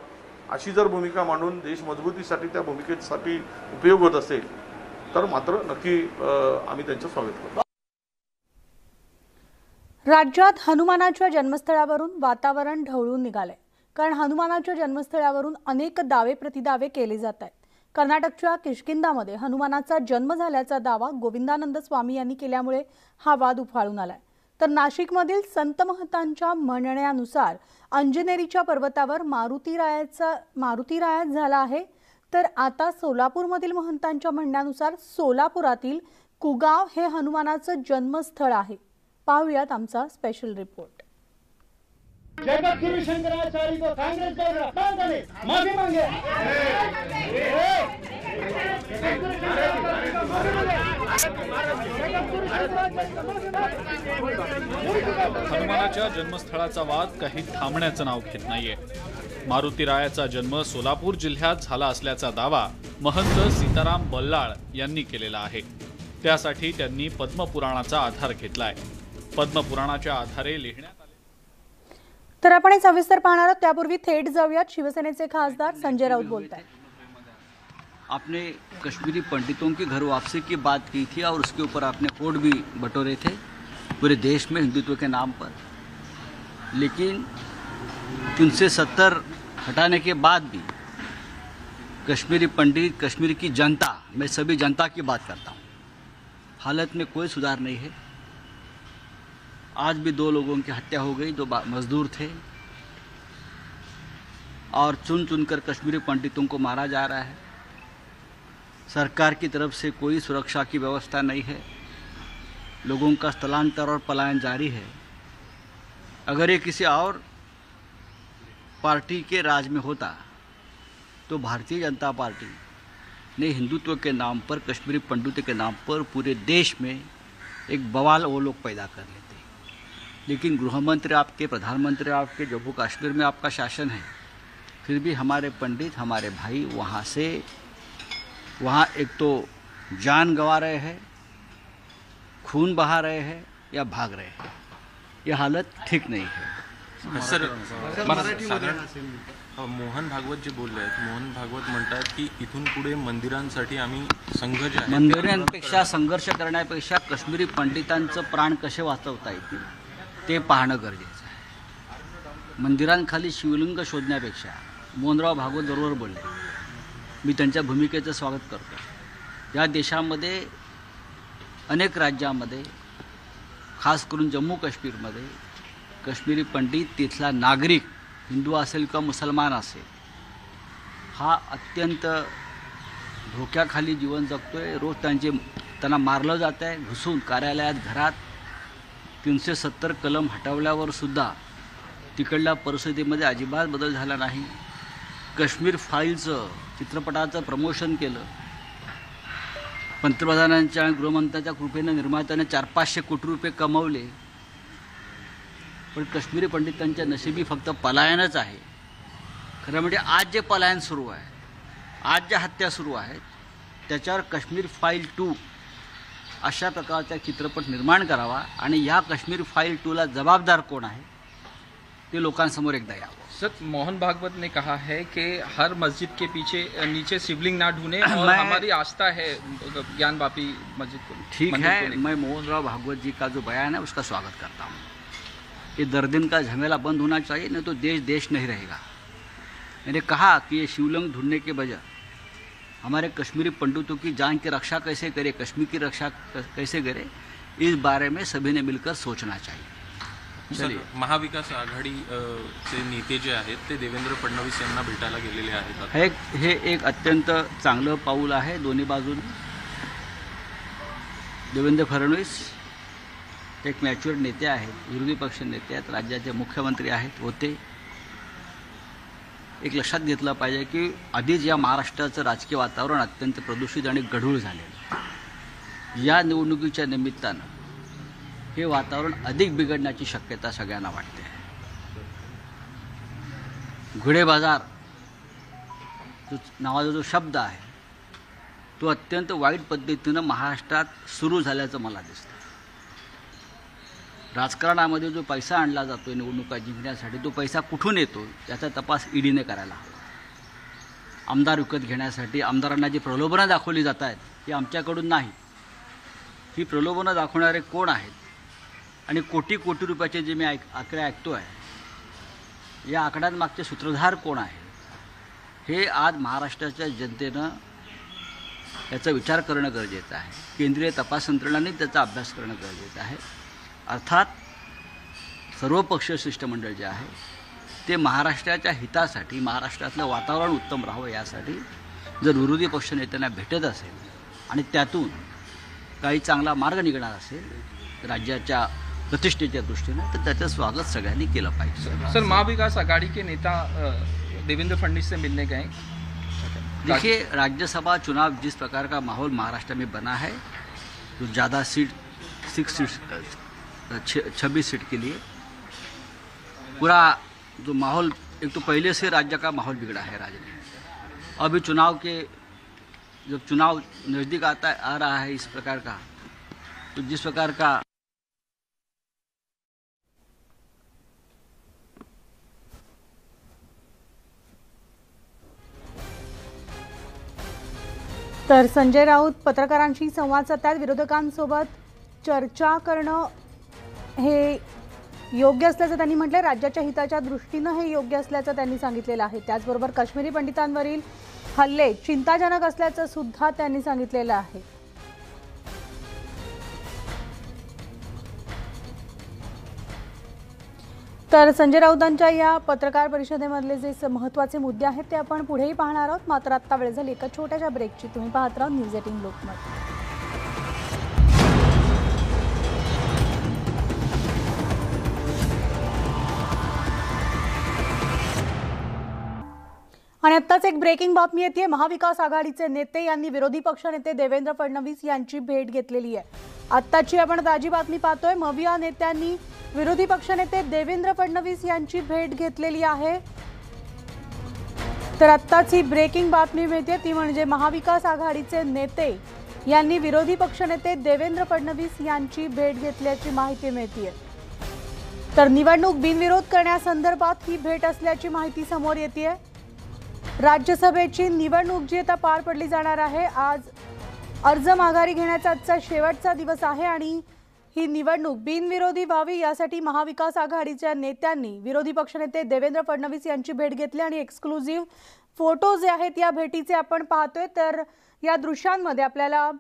अशी जर भूमिका मांडून देश मजबूतीसाठी, त्या भूमिकेसाठी उपयोग होत असेल तर मात्र नक्की आम्ही त्यांचं स्वागत करतो. राज्यात हनुमानाच्या जन्मस्थळावरून वातावरण ढवळून निघालंय. कारण हनुमानाच्या जन्मस्थळावरून अनेक दावे प्रतिदावे केले जात आहेत. कर्नाटकच्या किष्किंधामध्ये हनुमानाचा जन्म झाल्याचा दावा गोविंदानंद स्वामी यांनी केल्यामुळे हा वाद उफाळून आलाय. तर नाशिकमधील संत महंतांच्या म्हणण्यानुसार अंजनेरीच्या पर्वतावर मारुतीरायात झाला आहे. तर आता सोलापूरमधील महंतांच्या म्हणण्यानुसार सोलापुरातील कुगाव हे हनुमानाचं जन्मस्थळ आहे. पाहूयात आमचा स्पेशल रिपोर्ट. जगद्गुरु शंकराचार्य को कांग्रेस दल रत्नान करे माफी मांगे। हनुमानाच्या जन्मस्थळाचा वाद काही थांबण्याचं नाव घेत नाहीये। मारुतीरायाचा जन्म सोलापूर जिल्ह्यात झाला असल्याचा दावा महंत सीताराम बल्लाळ यांनी केलेला आहे। त्यासाठी त्यांनी पद्मपुराणाचा आधार घेतलाय। पद्मपुराणाच्या आधारे लिहिण्यात तर आपण सविस्तर पाहणार आहोत, त्यापूर्वी थेट जाऊयात शिवसेनेचे खासदार संजय राऊत बोलतायत। आपने कश्मीरी पंडितों की घर वापसी की बात की थी और उसके ऊपर आपने वोट भी बटोरे थे पूरे देश में हिंदुत्व के नाम पर, लेकिन 370 हटाने के बाद भी कश्मीरी पंडित, कश्मीर की जनता, मैं सभी जनता की बात करता हूँ, हालत में कोई सुधार नहीं है। आज भी 2 लोगों की हत्या हो गई जो मजदूर थे, और चुन चुनकर कश्मीरी पंडितों को मारा जा रहा है। सरकार की तरफ से कोई सुरक्षा की व्यवस्था नहीं है, लोगों का स्थलांतर और पलायन जारी है। अगर ये किसी और पार्टी के राज में होता तो भारतीय जनता पार्टी ने हिंदुत्व के नाम पर, कश्मीरी पंडितों के नाम पर पूरे देश में एक बवाल वो लोग पैदा कर लेते। लेकिन गृहमंत्री आपके, प्रधानमंत्री आपके, जम्मू कश्मीर में आपका शासन है, फिर भी हमारे पंडित, हमारे भाई वहाँ एक तो जान गंवा रहे हैं, खून बहा रहे हैं या भाग रहे हैं। ये हालत ठीक नहीं है। सर, मोहन भागवत जे बोलले आहेत, मोहन भागवत म्हणतात की इथून पुढे मंदिरांसाठी आम्ही संघर्ष आहे, मंदिरांपेक्षा संघर्ष करण्यापेक्षा कश्मीरी पंडितांचं प्राण कसे वाचवता येतील ते पाहणं गरजेचं आहे। मंदिरांखाली शिवलिंग शोधण्यापेक्षा मोहनराव भागवत बरोबर बोलले, मी त्यांच्या भूमिकेचं स्वागत करतो। या देशामध्ये अनेक राज्यांमध्ये, खास करून जम्मू काश्मीरमध्ये कश्मीरी पंडित, तिथला नागरिक, हिंदू असेल किंवा मुसलमान असेल, हा अत्यंत धोक्याखाली जीवन जगतोय। रोज त्यांना मारलं जात आहे, घुसून कार्यालयात, घरात। 370 कलम हटवल्यावर सुद्धा तिकडल्या परिस्थितीमध्ये अजिबात बदल झाला नाही। काश्मीर फाईलचं, चित्रपटाचं प्रमोशन केलं, पंतप्रधानांच्या आणि गृहमंत्र्यांच्या कृपेने निर्मात्याने 400-500 कोटी रुपये कमवले, पण काश्मीरी पंडितांच्या नशिबी फक्त पलायनच आहे। खरं म्हणजे आज जे पलायन सुरू आहे, आज ज्या हत्या सुरू आहेत, त्याच्यावर काश्मीर फाईल 2 अशा प्रकारचा चित्रपट निर्माण करावा आणि या काश्मीर फाईल 2ला जबाबदार कोण आहे ते लोकांसमोर एकदा यावं। सर, मोहन भागवत ने कहा है कि हर मस्जिद के पीछे नीचे शिवलिंग ना ढूंढे और हमारी आस्था है ज्ञान वापी मस्जिद को। ठीक है, मैं मोहनराव भागवत जी का जो बयान है उसका स्वागत करता हूँ। ये दर्दिन का झमेला बंद होना चाहिए, नहीं तो देश नहीं रहेगा। मैंने कहा कि ये शिवलिंग ढूंढने के बजाय हमारे कश्मीरी पंडितों की जान की रक्षा कैसे करे, कश्मीर की रक्षा कैसे करे, इस बारे में सभी ने मिलकर सोचना चाहिए। सर, महाविकास आघाडीचे नेते जे आहेत ते देवेंद्र फडणवीस यांना भेटायला गेलेले आहेत। हे एक अत्यंत चांगलं पाऊल आहे दोन्ही बाजूने। देवेंद्र फडणवीस एक मॅच्युअर नेते आहेत, विरोधी पक्ष नेते आहेत, राज्याचे मुख्यमंत्री आहेत, होते। एक लक्षात घेतलं पाहिजे की आधीच या महाराष्ट्राचं राजकीय वातावरण अत्यंत प्रदूषित आणि गढूळ झालेलं। या निवडणुकीच्या निमित्तानं हे वातावरण अधिक बिघडण्याची शक्यता सगळ्यांना वाटते। घोडे बाजार नावाचा जो शब्द आहे तो अत्यंत वाईट पद्धतीनं महाराष्ट्रात सुरू झाल्याचं मला दिसतं। राजकारणामध्ये जो पैसा आणला जातो निवडणुका जिंकण्यासाठी, तो पैसा कुठून येतो याचा तपास ईडीने करायला हवा। आमदार विकत घेण्यासाठी आमदारांना जी प्रलोभनं दाखवली जात आहेत ही आमच्याकडून नाही। ही प्रलोभनं दाखवणारे कोण आहेत आणि कोटी कोटी रुपयाचे जे मी आकडे ऐकतो आहे, या आकड्यांमागचे सूत्रधार कोण आहे, हे आज महाराष्ट्राच्या जनतेनं याचा विचार करणं गरजेचं आहे। केंद्रीय तपास यंत्रणांनी त्याचा अभ्यास करणं गरजेचं आहे। अर्थात सर्वपक्षीय शिष्टमंडळ जे आहे ते महाराष्ट्राच्या हितासाठी, महाराष्ट्रातलं वातावरण उत्तम राहावं यासाठी जर विरोधी पक्षनेत्यांना भेटत असेल आणि त्यातून काही चांगला मार्ग निघणार असेल, राज्याच्या प्रतिष्ठेच्या दृष्टीने, तर त्याचं स्वागत सगळ्यांनी केलं पाहिजे। सर, महाविकास आघाड़ी के नेता देवेंद्र फडणवीस से मिलने गए। देखिए, राज्यसभा चुनाव जिस प्रकार का माहौल महाराष्ट्र में बना है, तो ज़्यादा सीट 26 सीट के लिए पूरा जो माहौल, एक तो पहले से राज्य का माहौल बिगड़ा है राज्य में। अभी जब चुनाव नज़दीक आ रहा है इस प्रकार का, तो जिस प्रकार का तर संजय राऊत पत्रकारांशी संवाद साधतात। विरोधकांसोबत चर्चा करणं हे योग्य असल्याचं त्यांनी म्हटलं। राज्याच्या हिताच्या दृष्टीनं हे योग्य असल्याचं त्यांनी सांगितलेलं आहे। त्याचबरोबर काश्मीरी पंडितांवरील हल्ले चिंताजनक असल्याचं सुद्धा त्यांनी सांगितलेलं आहे। तर संजय राऊतांच्या या पत्रकार परिषदेमधले जे महत्त्वाचे मुद्दे आहेत ते आपण पुढेही पाहणार आहोत। मात्र आता वेळ झाली एका छोट्याशा ब्रेकची। तुम्ही पाहत राहा न्यूज 18 लोकमत। आणि आत्ताच एक ब्रेकिंग बातमी येते। महाविकास आघाडीचे नेते यांनी विरोधी पक्षनेते देवेंद्र फडणवीस यांची भेट घेतलेली आहे। आत्ताची आपण ताजी बातमी पाहतोय। मविया नेत्यांनी विरोधी पक्षनेते देवेंद्र फडणवीस यांची भेट घेतलेली आहे। तर आत्ताच ही ब्रेकिंग बातमी मिळते, ती म्हणजे महाविकास आघाडीचे नेते यांनी विरोधी पक्षनेते देवेंद्र फडणवीस यांची भेट घेतल्याची माहिती मिळते। तर निवडणूक बिनविरोध करण्यासंदर्भात ही भेट असल्याची माहिती समोर येते। राज्यसभेची निवडणूक जी आता पार पडली जाणार आहे, आज अर्ज माघारी घेण्याचा आजचा शेवटचा दिवस आहे आणि ही निवडणूक बिनविरोधी व्हावी यासाठी महाविकास आघाडीच्या नेत्यांनी विरोधी पक्षनेते देवेंद्र फडणवीस यांची भेट घेतली आणि एक्सक्लुझिव्ह फोटो जे आहेत या भेटीचे आपण पाहतोय। तर या दृश्यांमध्ये आपल्याला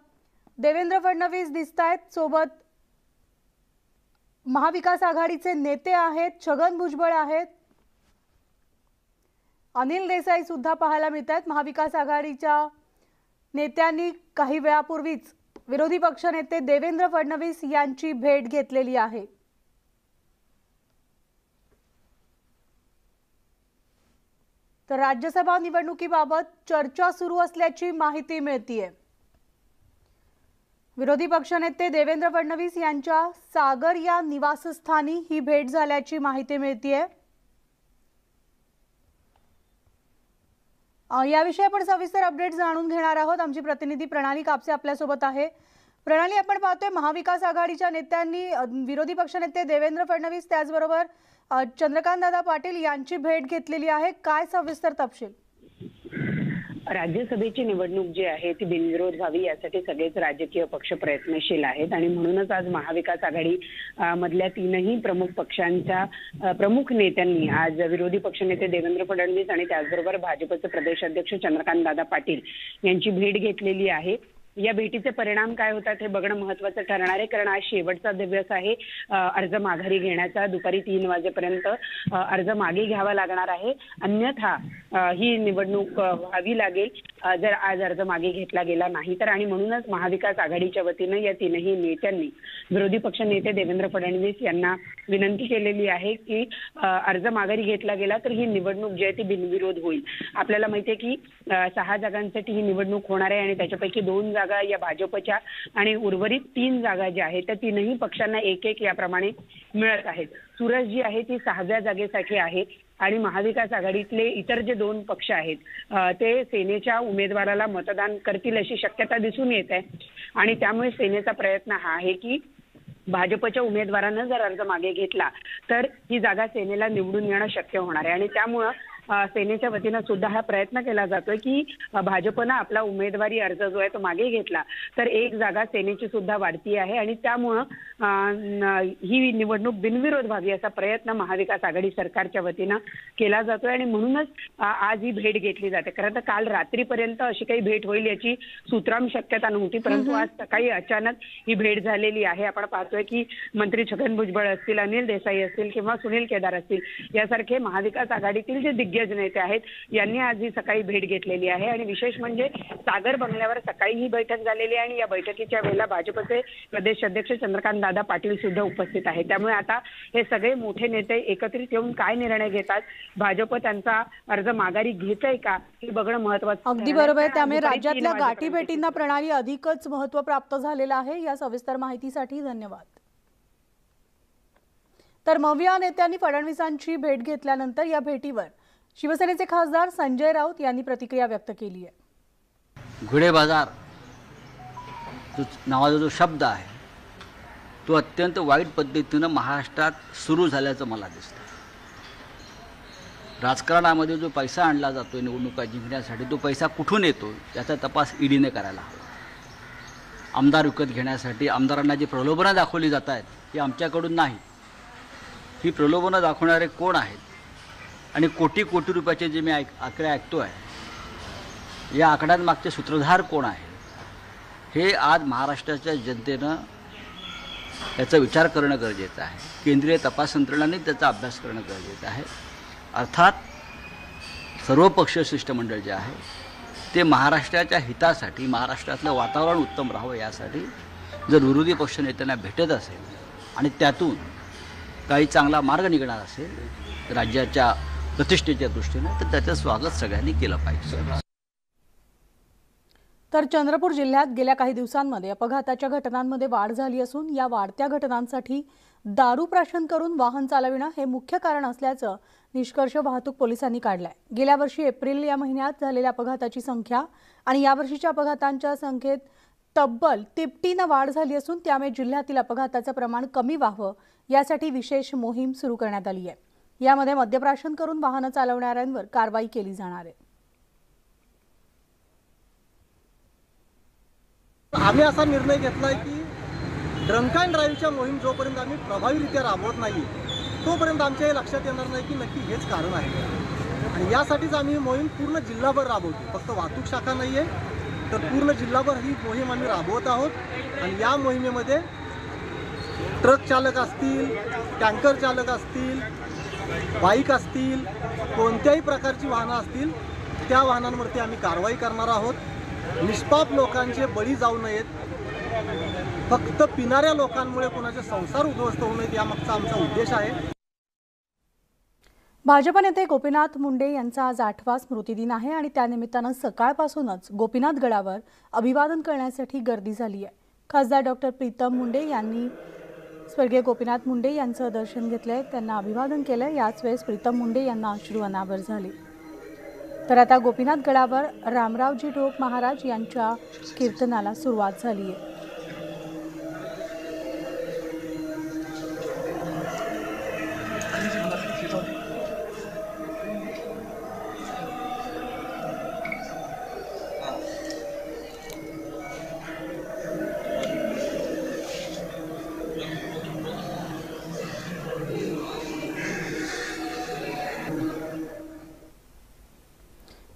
देवेंद्र फडणवीस दिसतायत, सोबत महाविकास आघाडीचे नेते आहेत, छगन भुजबळ आहेत, अनिल देसाई सुद्धा पाहायला मिळतात। महाविकास आघाडीच्या नेत्यांनी काही वेळापूर्वीच विरोधी पक्षनेते देवेंद्र फडणवीस यांची भेट घेतलेली आहे। तर राज्यसभा निवडणुकीबाबत चर्चा सुरू असल्याची माहिती मिळतेय। विरोधी पक्षनेते देवेंद्र फडणवीस यांच्या सागर या निवासस्थानी ही भेट झाल्याची माहिती मिळतेय। याविषयी आपण सविस्तर अपडेट जाणून घेणार आहोत। आमची प्रतिनिधी प्रणाली कापसे आपल्यासोबत आहे। प्रणाली, आपण पाहतोय महाविकास आघाडीच्या नेत्यांनी विरोधी पक्षनेते देवेंद्र फडणवीस त्याचबरोबर चंद्रकांतदादा पाटील यांची भेट घेतलेली आहे। काय सविस्तर तपशील? राज्यसभेची निवडणूक जी आहे ती बिनविरोध व्हावी यासाठी सगळेच राजकीय पक्ष प्रयत्नशील आहेत आणि म्हणूनच आज महाविकास आघाडी मधल्या तीनही प्रमुख पक्षांच्या प्रमुख नेत्यांनी आज विरोधी पक्षनेते देवेंद्र फडणवीस आणि त्याचबरोबर भाजपचे प्रदेशाध्यक्ष चंद्रकांतदादा पाटील यांची भेट घेतलेली आहे। या भेटीचे परिणाम काय होतात हे बघणं महत्त्वाचं ठरणार आहे, कारण आज शेवटचा दिवस आहे अर्ज माघारी घेण्याचा। दुपारी 3 वाजेपर्यंत अर्ज मागे घ्यावा लागणार आहे, अन्यथा ही निवडणूक व्हावी लागेल जर आज अर्ज मागे घेतला गेला नाही तर। आणि म्हणूनच महाविकास आघाडीच्या वतीनं या तीनही नेत्यांनी विरोधी पक्ष नेते देवेंद्र फडणवीस यांना विनंती केलेली आहे की अर्ज माघारी घेतला गेला तर ही निवडणूक जी आहे ती बिनविरोध होईल। आपल्याला माहिती आहे की 6 जागांसाठी ही निवडणूक होणार आहे आणि त्याच्यापैकी 2 जागा या भाजपच्या आणि उर्वरित 3 जागा ज्या आहेत त्या तीनही पक्षांना एक एक याप्रमाणे मिळत आहेत। सुरज जी आहे ती 6व्या जागेसाठी आहे आणि महाविकास आघाडीतले इतर जे 2 पक्ष आहेत ते सेनेच्या उमेदवाराला मतदान करतील अशी शक्यता दिसून येत आहे आणि त्यामुळे सेनेचा प्रयत्न हा आहे की भाजपच्या उमेदवारानं जर अर्ज मागे घेतला तर ही जागा सेनेला निवडून येणं शक्य होणार आहे आणि त्यामुळे सेनेच्या वतीनं सुद्धा हा प्रयत्न केला जातोय की भाजपनं आपला उमेदवारी अर्ज जो आहे तो मागे घेतला तर एक जागा सेनेची सुद्धा वाढती आहे आणि त्यामुळं ही निवडणूक बिनविरोध व्हावी असा प्रयत्न महाविकास आघाडी सरकारच्या वतीनं केला जातोय आणि म्हणूनच आज ही भेट घेतली जाते। खरं तर काल रात्रीपर्यंत अशी काही भेट होईल याची सूत्रांश शक्यता नव्हती, परंतु आज सकाळी अचानक ही भेट झालेली आहे। आपण पाहतोय की मंत्री छगन भुजबळ असतील, अनिल देसाई असतील किंवा सुनील केदार असतील यासारखे महाविकास आघाडीतील जे दिग्गज नेते आहेत, यांनी आज ही सकाळी भेट घेतलेली आहे. आणि विशेष म्हणजे सागर बंगल्यावर सकाळी ही बैठक झालेली आहे आणि या बैठकीच्या वेळेला भाजपचे प्रदेश अध्यक्ष चंद्रकांत दादा पाटील सुद्धा उपस्थित आहेत. त्यामुळे आता हे सगळे मोठे नेते एकत्रित येऊन काय निर्णय घेतात, भाजप त्यांचा अर्ज माघारी घेतय का हे बघणं महत्त्वाचं. अगदी बरोबर आहे. त्यामुळे राज्यातल्या गाठीभेटींना प्रणाली अधिकच महत्त्व प्राप्त झालेलं आहे. या सविस्तर माहितीसाठी धन्यवाद. तर मविया नेत्यांनी फडणवीसांची भेट घेतल्यानंतर या भेटीवर शिवसेनेचे खासदार संजय राऊत यांनी प्रतिक्रिया व्यक्त केली आहे. घोडे बाजार नावाचा जो शब्द आहे तो अत्यंत वाईट पद्धतीनं महाराष्ट्रात सुरू झाल्याचं मला दिसतं. राजकारणामध्ये जो पैसा आणला जातो निवडणुका जिंकण्यासाठी, तो पैसा कुठून येतो याचा तपास ईडीने करायला हवा. आमदार विकत घेण्यासाठी आमदारांना जी प्रलोभनं दाखवली जात आहेत ही आमच्याकडून नाही. ही प्रलोभनं दाखवणारे कोण आहेत आणि कोटी कोटी रुपयाचे जे मी आकडे ऐकतो आहे, या आकड्यांमागचे सूत्रधार कोण आहे, हे आज महाराष्ट्राच्या जनतेनं याचा विचार करणं गरजेचं आहे. केंद्रीय तपास यंत्रणांनी त्याचा अभ्यास करणं गरजेचं आहे. अर्थात सर्वपक्षीय शिष्टमंडळ जे आहे ते महाराष्ट्राच्या हितासाठी, महाराष्ट्रातलं वातावरण उत्तम राहावं यासाठी जर विरोधी पक्षनेत्यांना भेटत असेल आणि त्यातून काही चांगला मार्ग निघणार असेल राज्याच्या प्रतिष्ठेच्या दृष्टीने, तर त्याचं स्वागत सगळ्यांनी केलं पाहिजे. तर चंद्रपूर जिल्ह्यात गेल्या काही दिवसांमध्ये अपघाताच्या घटनांमध्ये वाढ झाली असून या वाढत्या घटनांसाठी दारू प्राशन करून वाहन चालविणं हे मुख्य कारण असल्याचं निष्कर्ष वाहतूक पोलिसांनी काढलाय. गेल्या वर्षी एप्रिल या महिन्यात झालेल्या अपघाताची संख्या आणि यावर्षीच्या अपघातांच्या संख्येत तब्बल तिपटीनं वाढ झाली असून त्यामुळे जिल्ह्यातील अपघाताचं प्रमाण कमी व्हावं यासाठी विशेष मोहीम सुरू करण्यात आली आहे. यामध्ये मद्यप्राशन करून वाहनं चालवणाऱ्यांवर कारवाई केली जाणार आहे. आम्ही असा निर्णय घेतलाय की ड्रंक अँड ड्राईव्हच्या मोहीम जोपर्यंत आम्ही प्रभावीरित्या राबवत नाही तोपर्यंत आमच्या हे लक्षात येणार नाही की नक्की हेच कारण आहे. आणि यासाठीच आम्ही ही मोहीम पूर्ण जिल्हाभर राबवतो. फक्त वाहतूक शाखा नाही आहे, तर पूर्ण जिल्हाभर ही मोहीम आम्ही राबवत आहोत. आणि या मोहिमेमध्ये ट्रक चालक असतील, टँकर चालक असतील, बाईक असतील, कोणत्याही प्रकारची वाहनं असतील त्या वाहनांवरती आम्ही कारवाई करणार आहोत. निष्पाप लोकांचे बळी जाऊ नयेत, फक्त पिणाऱ्या लोकांमुळे कोणाचे संसार उद्ध्वस्त होऊ नयेत यामागचा आमचा उद्देश आहे. भाजप नेते गोपीनाथ मुंडे यांचा आज 8वा स्मृतिदिन आहे आणि त्यानिमित्तानं सकाळपासूनच गोपीनाथ गडावर अभिवादन करण्यासाठी गर्दी झाली आहे. खासदार डॉक्टर प्रीतम मुंडे यांनी स्वर्गीय गोपीनाथ मुंडे यांचं दर्शन घेतलंय, त्यांना अभिवादन केलंय. याच वेळेस प्रीतम मुंडे यांना अश्रू अनावर झाले. तर आता गोपीनाथ गडावर रामरावजी ढोक महाराज यांच्या कीर्तनाला सुरुवात झाली आहे.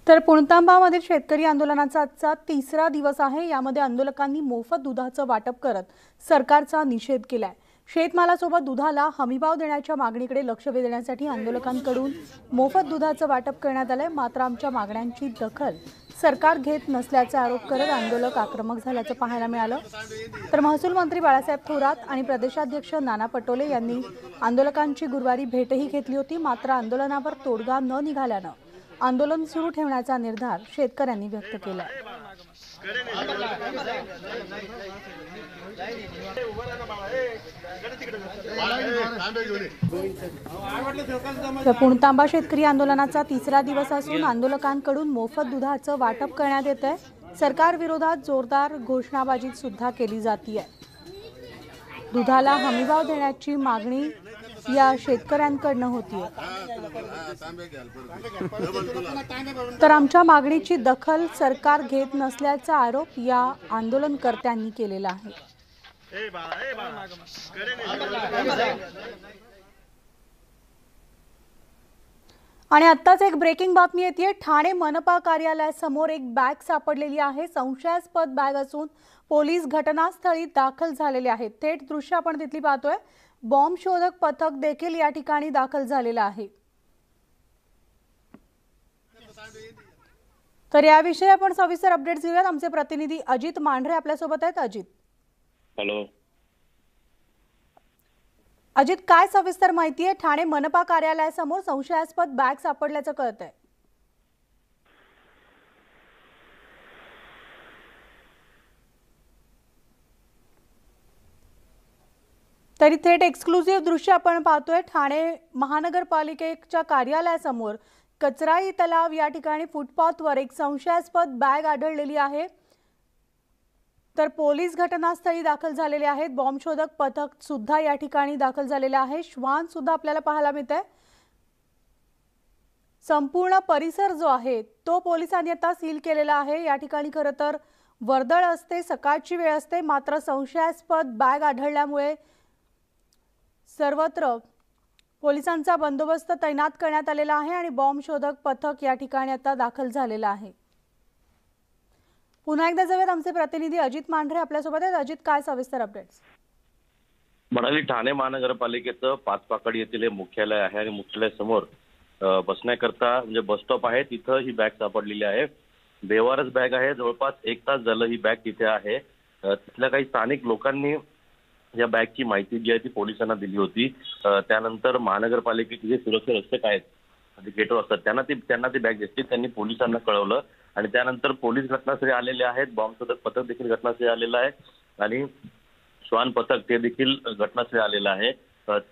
तर पुणतांबामधील शेतकरी आंदोलनाचा आजचा 3रा दिवस आहे. यामध्ये आंदोलकांनी मोफत दुधाचं वाटप करत सरकारचा निषेध केलाय. शेतमालासोबत दुधाला हमीभाव देण्याच्या मागणीकडे लक्ष वेधण्यासाठी आंदोलकांकडून मोफत दुधाचं वाटप करण्यात आलंय. मात्र आमच्या मागण्यांची दखल सरकार घेत नसल्याचा आरोप करत आंदोलक आक्रमक झाल्याचं पाहायला मिळालं. तर महसूल मंत्री बाळासाहेब थोरात आणि प्रदेशाध्यक्ष नाना पटोले यांनी आंदोलकांची गुरुवारी भेटही घेतली होती. मात्र आंदोलनावर तोडगा न निघाल्यानं आंदोलन सुरू ठेवण्याचा निर्धार शेतकऱ्यांनी व्यक्त केला. पुणतांबा शेतकरी आंदोलनाचा 3रा दिवस असून आंदोलकांकडून मोफत दुधाचं वाटप करण्यात येत आहे. सरकार विरोधात जोरदार घोषणाबाजी सुद्धा केली जाते. दुधाला हमीभाव देण्याची मागणी या शेतकऱ्यांकडनं होती. तर आमच्या मागणीची दखल सरकार घेत नसल्याचा आरोप या आंदोलनकर्त्यांनी केलेला आहे. आणि आत्ताच एक ब्रेकिंग बातमी येते. ठाणे मनपा कार्यालयासमोर एक बॅग सापडलेली आहे. संशयास्पद बॅग असून पोलीस घटनास्थळी दाखल झालेले आहेत. थेट दृश्य आपण तिथली पाहतोय. बॉम्ब शोधक पथक देखील या ठिकाणी दाखल झालेलं आहे. तर याविषयी आपण सविस्तर अपडेट्स घेऊयात. आमचे प्रतिनिधी अजित मांढरे आपल्यासोबत आहेत. हॅलो अजित, काय सविस्तर माहिती आहे? ठाणे मनपा कार्यालयासमोर संशयास्पद बॅग सापडल्याचं कळतंय. तरी थेट एक्सक्लुझिव्ह दृश्य आपण पाहतोय. ठाणे महानगरपालिकेच्या कार्यालयासमोर कचराई तलाव या ठिकाणी फुटपाथवर एक संशयास्पद बॅग आढळलेली आहे. तर पोलीस घटनास्थळी दाखल झालेले आहेत. बॉम्बशोधक पथक सुद्धा या ठिकाणी दाखल झालेले आहे. श्वान सुद्धा आपल्याला पाहायला मिळतंय. संपूर्ण परिसर जो आहे तो पोलिसांनी आता सील केलेला आहे. या ठिकाणी खरं तर वर्दळ असते, सकाळची वेळ असते, मात्र संशयास्पद बॅग आढळल्यामुळे सर्वत्र पोलिसांचा बंदोबस्त तैनात करण्यात आलेला आहे आणि बॉम्ब शोधक पथक या ठिकाणी आता दाखल झालेला आहे. पुन्हा एकदा जाऊयात, आमचे प्रतिनिधी अजित मांढरे आपल्यासोबत आहेत. अजित, काय सविस्तर अपडेट्स? म्हणाली ठाणे महानगरपालिकेचं पाचपाकड येथील हे मुख्यालय आहे आणि मुख्यालयासमोर बसण्याकरता म्हणजे बस स्टॉप आहे, तिथं ही बॅग सापडलेली आहे. बेवारस बॅग आहे. जवळपास 1 तास झालं ही बॅग तिथे आहे. तिथल्या काही स्थानिक लोकांनी या बॅगची माहिती जी आहे ती पोलिसांना दिली होती. त्यानंतर महानगरपालिकेचे जे सुरक्षा रक्षक आहेत, गेटवर असतात, त्यांना ती बॅग दिसली. त्यांनी पोलिसांना कळवलं आणि त्यानंतर पोलीस घटनास्थळी आलेले आहेत. बॉम्बशोधक पथक देखील घटनास्थळी आलेलं आहे आणि श्वान पथक ते देखील घटनास्थळी आलेलं आहे.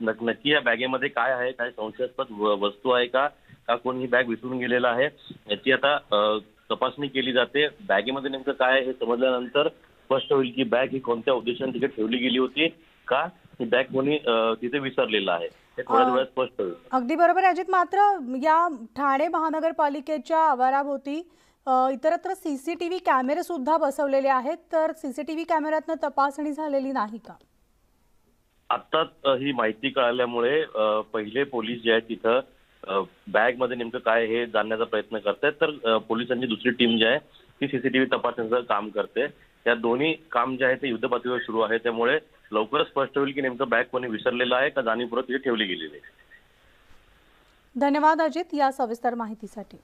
नक्की या बॅगेमध्ये काय आहे, काय संशयास्पद वस्तू आहे का कोणी ही बॅग विसरून गेलेला आहे, याची आता तपासणी केली जाते. बॅगेमध्ये नेमकं काय आहे हे समजल्यानंतर स्पष्ट होईल की बॅग ही कोणत्या उद्देशाने तिथे ठेवली गेली होती का ही बॅग कोणी तिथे विसरलेलं आहे हे थोड्या वेळात स्पष्ट होईल. अगदी बरोबर अजित. मात्र या ठाणे महानगरपालिकेच्या आवाराभोवती इतरत्र सीसीटीव्ही कॅमेरे सुद्धा बसवलेले आहेत. तर सीसीटीव्ही कॅमेऱ्यातनं तपासणी झालेली नाही का? आत्ताच ही माहिती कळाल्यामुळे पहिले पोलीस जे आहेत तिथं बॅग मध्ये नेमकं काय हे जाणण्याचा प्रयत्न करतायत. तर पोलिसांची दुसरी टीम जी आहे ती सीसीटीव्ही तपासण्याचं काम करते. या दोन्ही काम जे आहे ते युद्धपातळीवर सुरू आहे. त्यामुळे लवकरच स्पष्ट होईल की नेमकं बॅग कोणी विसरलेलं आहे का जाणीवपूर्वक तिथे ठेवली गेलेली आहे. धन्यवाद अजित या सविस्तर माहितीसाठी.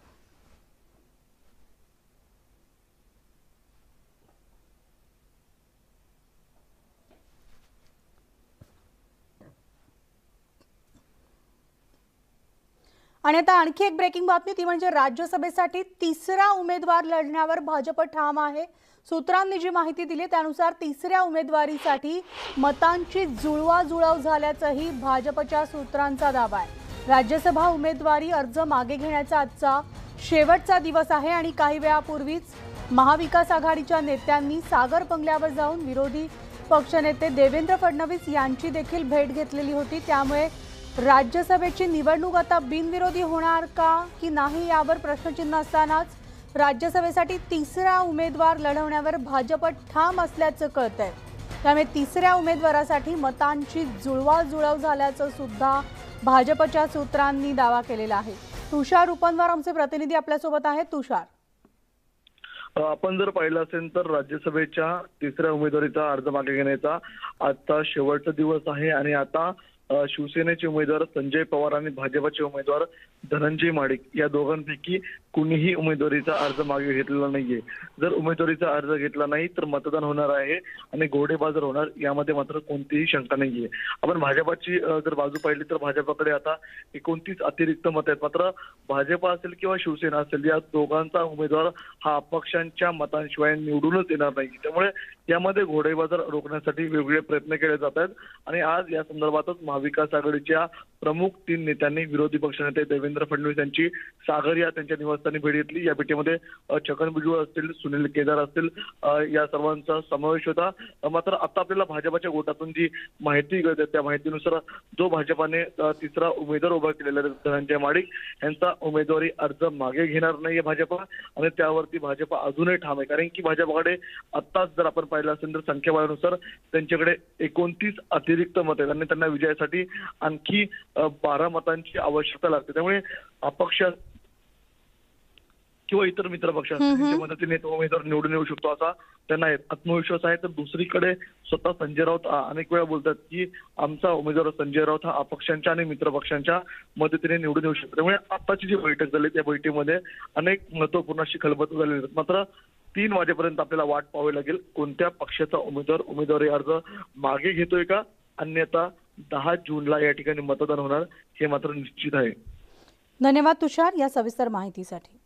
आणि आता आणखी एक ब्रेकिंग बातमी, ती म्हणजे राज्यसभेसाठी तिसरा उमेदवार लढण्यावर भाजप ठाम आहे. सूत्रांनी जी माहिती दिली त्यानुसार तिसऱ्या उमेदवारीसाठी मतांची जुळवाजुळव झाल्याचंही भाजपच्या सूत्रांचा दावा आहे. राज्यसभा उमेदवारी अर्ज मागे घेण्याचा आजचा शेवटचा दिवस आहे आणि काही वेळापूर्वीच महाविकास आघाडीच्या नेत्यांनी सागर बंगल्यावर जाऊन विरोधी पक्षनेते देवेंद्र फडणवीस यांची देखील भेट घेतलेली होती. त्यामुळे राज्यसभेची निवडणूक आता बिनविरोधी होणार का की नाही यावर प्रश्नचिन्ह असतानाच राज्यसभेसाठी तिसरा उमेदवार लढवण्यावर भाजप ठाम असल्याचं कळतंय. त्यामुळे तिसऱ्या उमेदवारासाठी मतांची जुळवाजुळव झाल्याचं सुद्धा भाजपच्या सूत्रांनी दावा केलेला आहे. तुषार उपनवार आमचे प्रतिनिधी आपल्यासोबत आहेत. तुषार, आपण जर पाहिलं असेल तर राज्यसभेच्या तिसऱ्या उमेदवारीचा अर्ज मागे घेण्याचा आता शेवटचा दिवस आहे आणि आता शिवसेनेचे उमेदवार संजय पवार आणि भाजपचे उमेदवार धनंजय माडिक या दोघांपैकी कुणीही उमेदवारीचा अर्ज मागे घेतलेला नाहीये. जर उमेदवारीचा अर्ज घेतला नाही तर मतदान होणार आहे आणि घोडेबाजार होणार, यामध्ये मात्र कोणतीही शंका नाहीये. आपण भाजपची जर बाजू पाहिली तर भाजपकडे आता 29 अतिरिक्त मत आहेत. मात्र भाजप असेल किंवा शिवसेना असेल या दोघांचा उमेदवार हा अपक्षांच्या मतांशिवाय निवडूनच येणार नाही. त्यामुळे यामध्ये घोडेबाजार रोखण्यासाठी वेगवेगळे प्रयत्न केले जात आहेत आणि आज या संदर्भातच महाविकास आघाडीच्या प्रमुख 3 नेत्यांनी विरोधी पक्षनेते देवेंद्र फडणवीस यांची सागर या त्यांच्या निवासस्थानी भेट घेतली. या भेटीमध्ये छगन भुजबळ असतील, सुनील केदार असतील, या सर्वांचा समावेश होता. मात्र आता आपल्याला भाजपच्या गोटातून जी माहिती कळते त्या माहितीनुसार जो भाजपाने तिसरा उमेदवार उभा केलेला धनंजय माडिक यांचा उमेदवारी अर्ज मागे घेणार नाहीये भाजप आणि त्यावरती भाजप अजूनही ठाम आहे. कारण की भाजपकडे आत्ताच जर आपण पाहिलं असेल तर संख्याबळानुसार त्यांच्याकडे 29 अतिरिक्त मत आहेत आणि त्यांना विजयासाठी आणखी 12 मतांची आवश्यकता लागते. त्यामुळे अपक्ष किंवा इतर मित्र पक्ष असतील त्यांच्या मदतीने तो उमेदवार निवडून येऊ शकतो असा त्यांना आत्मविश्वास आहे. तर दुसरीकडे स्वतः संजय राऊत अनेक वेळा बोलतात की आमचा उमेदवार संजय राऊत हा अपक्षांच्या आणि मित्र पक्षांच्या मदतीने निवडून येऊ शकतो. त्यामुळे आताची जी बैठक झाली त्या बैठकीमध्ये अनेक महत्वपूर्ण अशी खलबतं झालेली आहेत. मात्र 3 वाजेपर्यंत आपल्याला वाट पाहावी लागेल कोणत्या पक्षाचा उमेदवार उमेदवारी अर्ज मागे घेतोय का, अन्यथा 10 जूनला या ठिकाणी मतदान होणार हे मात्र निश्चित आहे. धन्यवाद तुषार या सविस्तर माहितीसाठी.